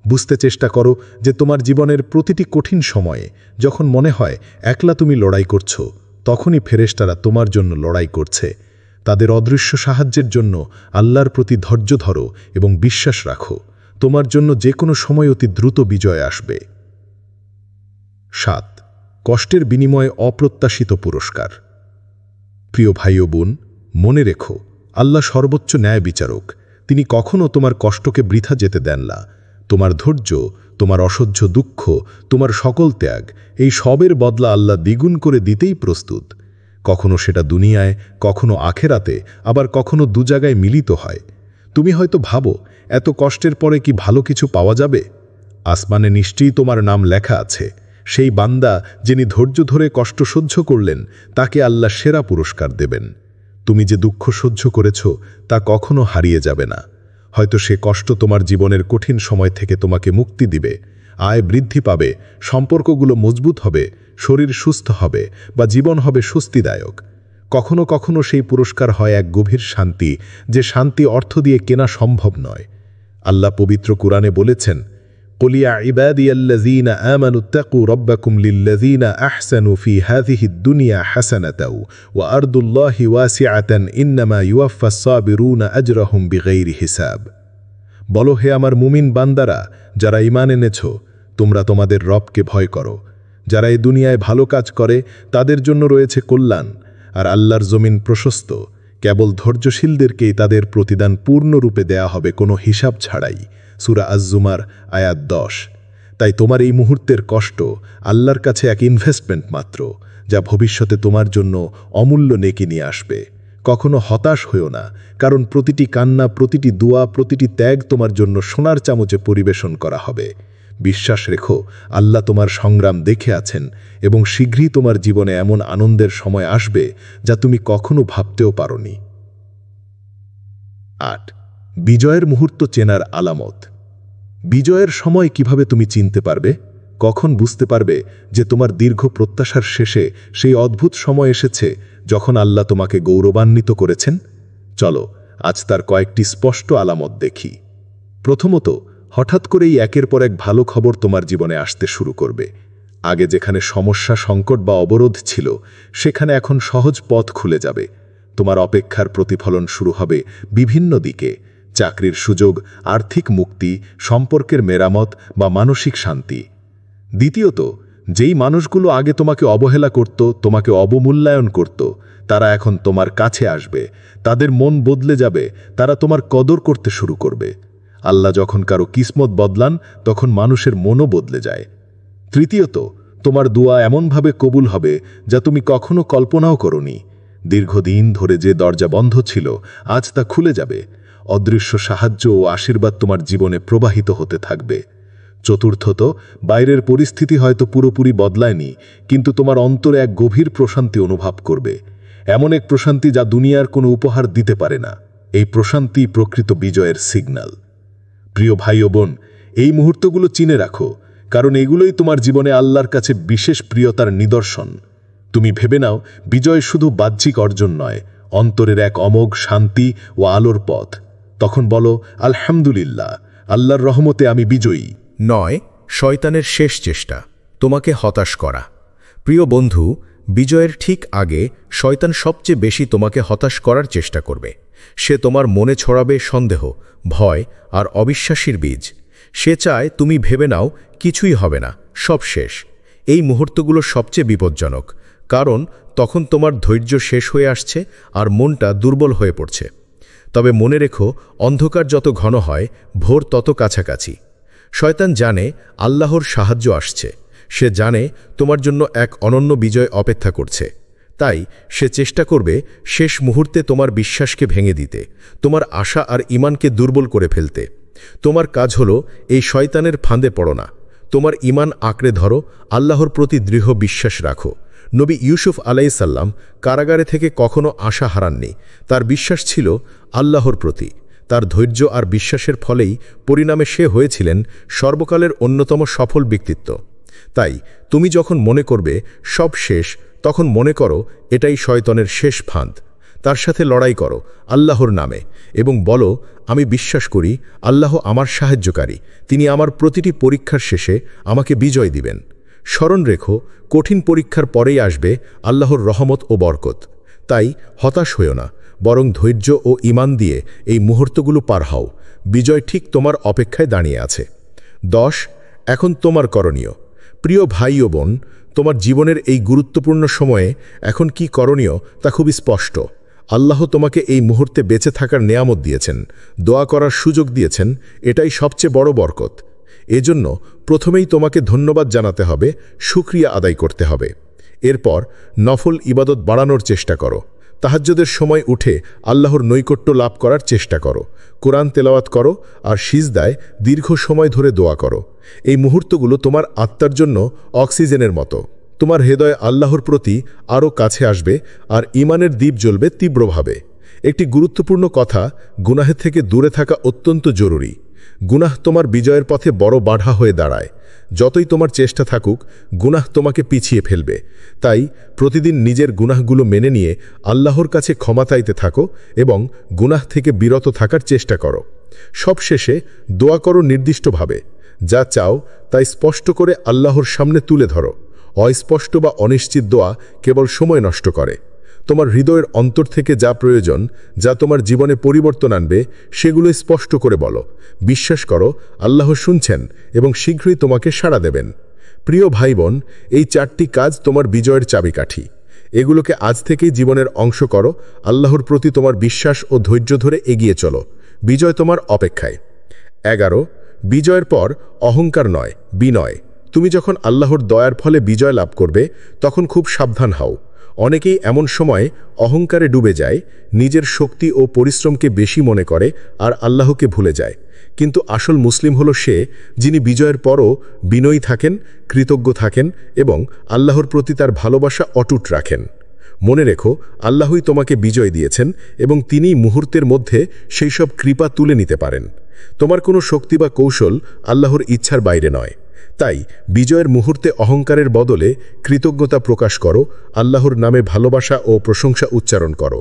বুঝতে চেষ্টা করো যে তোমার জীবনের প্রতিটি কঠিন সময়ে যখন মনে হয় একলা তুমি লড়াই করছো, তখনই ফেরেশতারা তোমার জন্য লড়াই করছে। তাদের অদৃশ্য সাহায্যের জন্য আল্লাহর প্রতি ধৈর্য ধরো এবং বিশ্বাস রাখো, তোমার জন্য যে কোনো সময় অতি দ্রুত বিজয় আসবে। 7. কষ্টের বিনিময়ে অপ্রত্যাশিত পুরস্কার। প্রিয় ভাই ও বোন, মনে রেখো, আল্লাহ সর্বোচ্চ ন্যায় বিচারক। তিনি কখনও তোমার কষ্টকে বৃথা যেতে দেন না। তোমার ধৈর্য, তোমার অসহ্য দুঃখ, তোমার সকল ত্যাগ, এই সবের বদলা আল্লাহ দ্বিগুণ করে দিতেই প্রস্তুত। কখনো সেটা দুনিয়ায়, কখনো আখেরাতে, আবার কখনো দু জায়গায় মিলিত হয়। তুমি হয়তো ভাবো, এত কষ্টের পরে কি ভালো কিছু পাওয়া যাবে? আসমানে নিশ্চয়ই তোমার নাম লেখা আছে। সেই বান্দা যিনি ধৈর্য ধরে কষ্ট সহ্য করলেন, তাকে আল্লাহ সেরা পুরস্কার দেবেন। তুমি যে দুঃখ সহ্য করেছ তা কখনো হারিয়ে যাবে না। হয়তো সে কষ্ট তোমার জীবনের কঠিন সময় থেকে তোমাকে মুক্তি দিবে, আয় বৃদ্ধি পাবে, সম্পর্কগুলো মজবুত হবে, শরীর সুস্থ হবে বা জীবন হবে স্বস্তিদায়ক। কখনো কখনো সেই পুরস্কার হয় এক গভীর শান্তি, যে শান্তি অর্থ দিয়ে কেনা সম্ভব নয়। আল্লাহ পবিত্র কুরআনে বলেছেন, قل يا عبادي الذين آمنوا اتقوا ربكم للذين أحسنوا في هذه الدنيا حسنة وأرض الله واسعة إنما يوفى الصابرون أجرهم بغير حساب। বলো, হে আমার মুমিন বান্দারা, যারা ঈমান এনেছ, তোমরা তোমাদের রবকে ভয় করো। যারা এই দুনিয়ায় ভালো কাজ করে তাদের জন্য রয়েছে কল্যাণ, আর আল্লাহর জমিন প্রশস্ত। কেবল ধৈর্যশীলদেরকেই তাদের প্রতিদান পূর্ণরূপে দেয়া হবে, কোনো হিসাব ছাড়াই। সূরা আজ-জুমার আয়াত 10। তাই তোমার এই মুহূর্তের কষ্ট আল্লাহর কাছে এক ইনভেস্টমেন্ট মাত্র, যা ভবিষ্যতে তোমার জন্য অমূল্য নেকি নিয়ে আসবে। কখনো হতাশ হইও না, কারণ প্রতিটি কান্না, প্রতিটি দোয়া, প্রতিটি ত্যাগ তোমার জন্য সোনার চামচে পরিবেশন করা হবে। বিশ্বাস রেখো, আল্লাহ তোমার সংগ্রাম দেখে আছেন এবং শীঘ্রই তোমার জীবনে এমন আনন্দের সময় আসবে যা তুমি কখনো ভাবতেও পারোনি। 8. বিজয়ের মুহূর্ত চেনার আলামত। বিজয়ের সময় কিভাবে তুমি চিনতে পারবে? কখন বুঝতে পারবে যে তোমার দীর্ঘ প্রত্যাশার শেষে সেই অদ্ভুত সময় এসেছে যখন আল্লাহ তোমাকে গৌরবান্বিত করেছেন? চলো আজ তার কয়েকটি স্পষ্ট আলামত দেখি। প্রথমত, হঠাৎ করেই একের পর এক ভালো খবর তোমার জীবনে আসতে শুরু করবে। আগে যেখানে সমস্যা, সংকট বা অবরোধ ছিল, সেখানে এখন সহজ পথ খুলে যাবে। তোমার অপেক্ষার প্রতিফলন শুরু হবে বিভিন্ন দিকে: চাকরির সুযোগ, আর্থিক মুক্তি, সম্পর্কের মেরামত বা মানসিক শান্তি। দ্বিতীয়ত, যেই মানুষগুলো আগে তোমাকে অবহেলা করত, তোমাকে অবমূল্যায়ন করত, তারা এখন তোমার কাছে আসবে। তাদের মন বদলে যাবে, তারা তোমার কদর করতে শুরু করবে। আল্লাহ যখন কারো কিসমত বদলান, তখন মানুষের মনও বদলে যায়। তৃতীয়ত, তোমার দোয়া এমনভাবে কবুল হবে যা তুমি কখনো কল্পনাও করনি। দীর্ঘদিন ধরে যে দরজা বন্ধ ছিল, আজ তা খুলে যাবে। অদৃশ্য সাহায্য ও আশীর্বাদ তোমার জীবনে প্রবাহিত হতে থাকবে। চতুর্থত, বাইরের পরিস্থিতি হয়তো পুরোপুরি বদলায়নি, কিন্তু তোমার অন্তরে এক গভীর প্রশান্তি অনুভব করবে। এমন এক প্রশান্তি যা দুনিয়ার কোনো উপহার দিতে পারে না। এই প্রশান্তি প্রকৃত বিজয়ের সিগন্যাল। প্রিয় ভাই ও বোন, এই মুহূর্তগুলো চিনে রাখো, কারণ এগুলোই তোমার জীবনে আল্লাহর কাছে বিশেষ প্রিয়তার নিদর্শন। তুমি ভেবে নাও, বিজয় শুধু বাহ্যিক অর্জন নয়, অন্তরের এক অমোঘ শান্তি ও আলোর পথ। তখন বলো, আলহামদুলিল্লাহ, আল্লাহর রহমতে আমি বিজয়ী। 9. শয়তানের শেষ চেষ্টা, তোমাকে হতাশ করা। প্রিয় বন্ধু, বিজয়ের ঠিক আগে শয়তান সবচেয়ে বেশি তোমাকে হতাশ করার চেষ্টা করবে। সে তোমার মনে ছড়াবে সন্দেহ, ভয় আর অবিশ্বাসীর বীজ। সে চায় তুমি ভেবে নাও কিছুই হবে না, সব শেষ। এই মুহূর্তগুলো সবচেয়ে বিপজ্জনক, কারণ তখন তোমার ধৈর্য শেষ হয়ে আসছে আর মনটা দুর্বল হয়ে পড়ছে। তবে মনে রেখো, অন্ধকার যত ঘন হয়, ভোর তত কাছাকাছি। শয়তান জানে আল্লাহর সাহায্য আসছে। সে জানে তোমার জন্য এক অনন্য বিজয় অপেক্ষা করছে। তাই সে চেষ্টা করবে শেষ মুহূর্তে তোমার বিশ্বাসকে ভেঙে দিতে, তোমার আশা আর ঈমানকে দুর্বল করে ফেলতে। তোমার কাজ হলো এই শয়তানের ফাঁদে পড়ো না। তোমার ঈমান আঁকড়ে ধরো, আল্লাহর প্রতি দৃঢ় বিশ্বাস রাখো। নবী ইউসুফ আলাইহিসসালাম কারাগারে থেকে কখনো আশা হারাননি। তার বিশ্বাস ছিল আল্লাহর প্রতি। তার ধৈর্য আর বিশ্বাসের ফলেই পরিণামে সে হয়েছিলেন সর্বকালের অন্যতম সফল ব্যক্তিত্ব। তাই তুমি যখন মনে করবে সব শেষ, তখন মনে করো এটাই শয়তানের শেষ ফাঁদ। তার সাথে লড়াই করো আল্লাহর নামে এবং বলো, আমি বিশ্বাস করি আল্লাহ আমার সাহায্যকারী। তিনি আমার প্রতিটি পরীক্ষার শেষে আমাকে বিজয় দিবেন। স্মরণ রেখো, কঠিন পরীক্ষার পরেই আসবে আল্লাহর রহমত ও বরকত। তাই হতাশ হইও না, বরং ধৈর্য ও ঈমান দিয়ে এই মুহূর্তগুলো পার হও। বিজয় ঠিক তোমার অপেক্ষায় দাঁড়িয়ে আছে। 10. এখন তোমার করণীয়। প্রিয় ভাই ও বোন, তোমার জীবনের এই গুরুত্বপূর্ণ সময়ে এখন কি করণীয় তা খুবই স্পষ্ট। আল্লাহ তোমাকে এই মুহূর্তে বেঁচে থাকার নেয়ামত দিয়েছেন, দোয়া করার সুযোগ দিয়েছেন। এটাই সবচেয়ে বড় বরকত। এজন্য প্রথমেই তোমাকে ধন্যবাদ জানাতে হবে, শুকরিয়া আদায় করতে হবে। এরপর নফল ইবাদত বাড়ানোর চেষ্টা করো। তাহাজ্জুদের সময় উঠে আল্লাহর নৈকট্য লাভ করার চেষ্টা করো। কোরআন তেলাওয়াত করো আর সিজদায় দীর্ঘ সময় ধরে দোয়া করো। এই মুহূর্তগুলো তোমার আত্মার জন্য অক্সিজেনের মতো। তোমার হৃদয় আল্লাহর প্রতি আরও কাছে আসবে আর ঈমানের দীপ জ্বলবে তীব্রভাবে। একটি গুরুত্বপূর্ণ কথা, গুনাহের থেকে দূরে থাকা অত্যন্ত জরুরি। গুনাহ তোমার বিজয়ের পথে বড় বাধা হয়ে দাঁড়ায়। যতই তোমার চেষ্টা থাকুক, গুনাহ তোমাকে পিছিয়ে ফেলবে। তাই প্রতিদিন নিজের গুনাহগুলো মেনে নিয়ে আল্লাহর কাছে ক্ষমা চাইতে থাকো এবং গুনাহ থেকে বিরত থাকার চেষ্টা করো। সবশেষে দোয়া করো নির্দিষ্টভাবে। যা চাও তাই স্পষ্ট করে আল্লাহর সামনে তুলে ধরো। অস্পষ্ট বা অনিশ্চিত দোয়া কেবল সময় নষ্ট করে। তোমার হৃদয়ের অন্তর থেকে যা প্রয়োজন, যা তোমার জীবনে পরিবর্তন আনবে, সেগুলো স্পষ্ট করে বলো। বিশ্বাস করো, আল্লাহ শুনছেন এবং শীঘ্রই তোমাকে সাড়া দেবেন। প্রিয় ভাই বোন, এই 4টি কাজ তোমার বিজয়ের চাবিকাঠি। এগুলোকে আজ থেকেই জীবনের অংশ করো। আল্লাহর প্রতি তোমার বিশ্বাস ও ধৈর্য ধরে এগিয়ে চলো। বিজয় তোমার অপেক্ষায়। 11 বিজয়ের পর অহংকার নয়, বিনয়। তুমি যখন আল্লাহর দয়ার ফলে বিজয় লাভ করবে, তখন খুব সাবধান হও। অনেকেই এমন সময় অহংকারে ডুবে যায়, নিজের শক্তি ও পরিশ্রমকে বেশি মনে করে আর আল্লাহকে ভুলে যায়। কিন্তু আসল মুসলিম হলো সে, যিনি বিজয়ের পরও বিনয়ী থাকেন, কৃতজ্ঞ থাকেন এবং আল্লাহর প্রতি তার ভালোবাসা অটুট রাখেন। মনে রেখো, আল্লাহই তোমাকে বিজয় দিয়েছেন এবং তিনিই মুহূর্তের মধ্যে সেই সব কৃপা তুলে নিতে পারেন। তোমার কোনো শক্তি বা কৌশল আল্লাহর ইচ্ছার বাইরে নয়। তাই বিজয়ের মুহূর্তে অহংকারের বদলে কৃতজ্ঞতা প্রকাশ করো, আল্লাহর নামে ভালোবাসা ও প্রশংসা উচ্চারণ করো।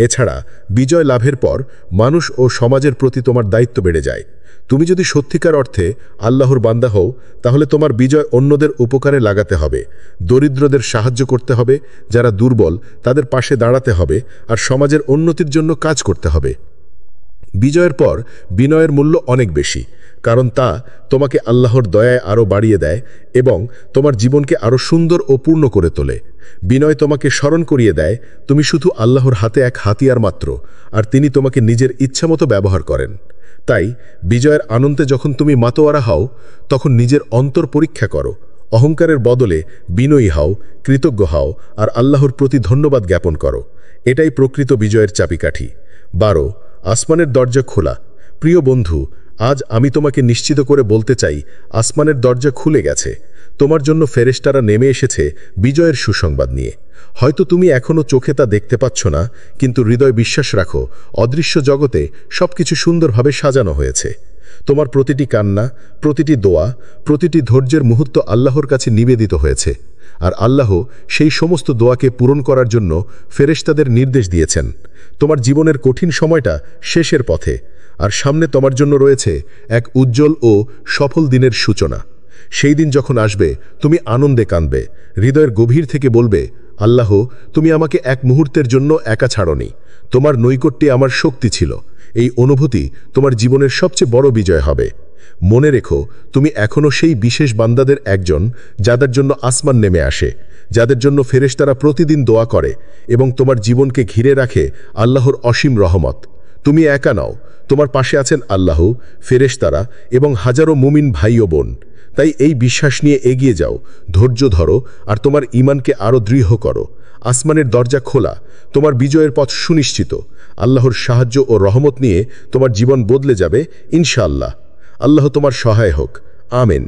এছাড়া বিজয় লাভের পর মানুষ ও সমাজের প্রতি তোমার দায়িত্ব বেড়ে যায়। তুমি যদি সত্যিকার অর্থে আল্লাহর বান্দা হও, তাহলে তোমার বিজয় অন্যদের উপকারে লাগাতে হবে। দরিদ্রদের সাহায্য করতে হবে, যারা দুর্বল তাদের পাশে দাঁড়াতে হবে, আর সমাজের উন্নতির জন্য কাজ করতে হবে। বিজয়ের পর বিনয়ের মূল্য অনেক বেশি, কারণ তা তোমাকে আল্লাহর দয়ায় আরও বাড়িয়ে দেয় এবং তোমার জীবনকে আরও সুন্দর ও পূর্ণ করে তোলে। বিনয় তোমাকে স্মরণ করিয়ে দেয় তুমি শুধু আল্লাহর হাতে এক হাতিয়ার মাত্র, আর তিনি তোমাকে নিজের ইচ্ছামতো ব্যবহার করেন। তাই বিজয়ের আনন্দে যখন তুমি মাতোয়ারা হও, তখন নিজের অন্তর পরীক্ষা করো। অহংকারের বদলে বিনয়ী হও, কৃতজ্ঞ হও আর আল্লাহর প্রতি ধন্যবাদ জ্ঞাপন করো। এটাই প্রকৃত বিজয়ের চাবিকাঠি। 12 আসমানের দরজা খোলা। প্রিয় বন্ধু, আজ আমি তোমাকে নিশ্চিত করে বলতে চাই, আসমানের দরজা খুলে গেছে। তোমার জন্য ফেরেশতারা নেমে এসেছে বিজয়ের সুসংবাদ নিয়ে। হয়তো তুমি এখনও চোখে তা দেখতে পাচ্ছ না, কিন্তু হৃদয় বিশ্বাস রাখো, অদৃশ্য জগতে সবকিছু সুন্দরভাবে সাজানো হয়েছে। তোমার প্রতিটি কান্না, প্রতিটি দোয়া, প্রতিটি ধৈর্যের মুহূর্ত আল্লাহর কাছে নিবেদিত হয়েছে। আর আল্লাহ সেই সমস্ত দোয়াকে পূরণ করার জন্য ফেরেশতাদের নির্দেশ দিয়েছেন। তোমার জীবনের কঠিন সময়টা শেষের পথে, আর সামনে তোমার জন্য রয়েছে এক উজ্জ্বল ও সফল দিনের সূচনা। সেই দিন যখন আসবে, তুমি আনন্দে কাঁদবে, হৃদয়ের গভীর থেকে বলবে, আল্লাহ, তুমি আমাকে এক মুহূর্তের জন্য একা ছাড়নি। তোমার নৈকট্যে আমার শক্তি ছিল। এই অনুভূতি তোমার জীবনের সবচেয়ে বড় বিজয় হবে। মনে রেখো, তুমি এখনও সেই বিশেষ বান্দাদের একজন, যাদের জন্য আসমান নেমে আসে, যাদের জন্য ফেরেশতারা প্রতিদিন দোয়া করে এবং তোমার জীবনকে ঘিরে রাখে আল্লাহর অসীম রহমত। তুমি একা নাও, তোমার পাশে আছেন আল্লাহ, ফেরেশতারা এবং হাজারো মুমিন ভাই ও বোন। তাই এই বিশ্বাস নিয়ে এগিয়ে যাও, ধৈর্য ধরো আর তোমার ঈমানকে আরও দৃঢ় করো। আসমানের দরজা খোলা, তোমার বিজয়ের পথ সুনিশ্চিত। আল্লাহর সাহায্য ও রহমত নিয়ে তোমার জীবন বদলে যাবে ইনশাআল্লাহ। আল্লাহ তোমার সহায় হোক। আমিন।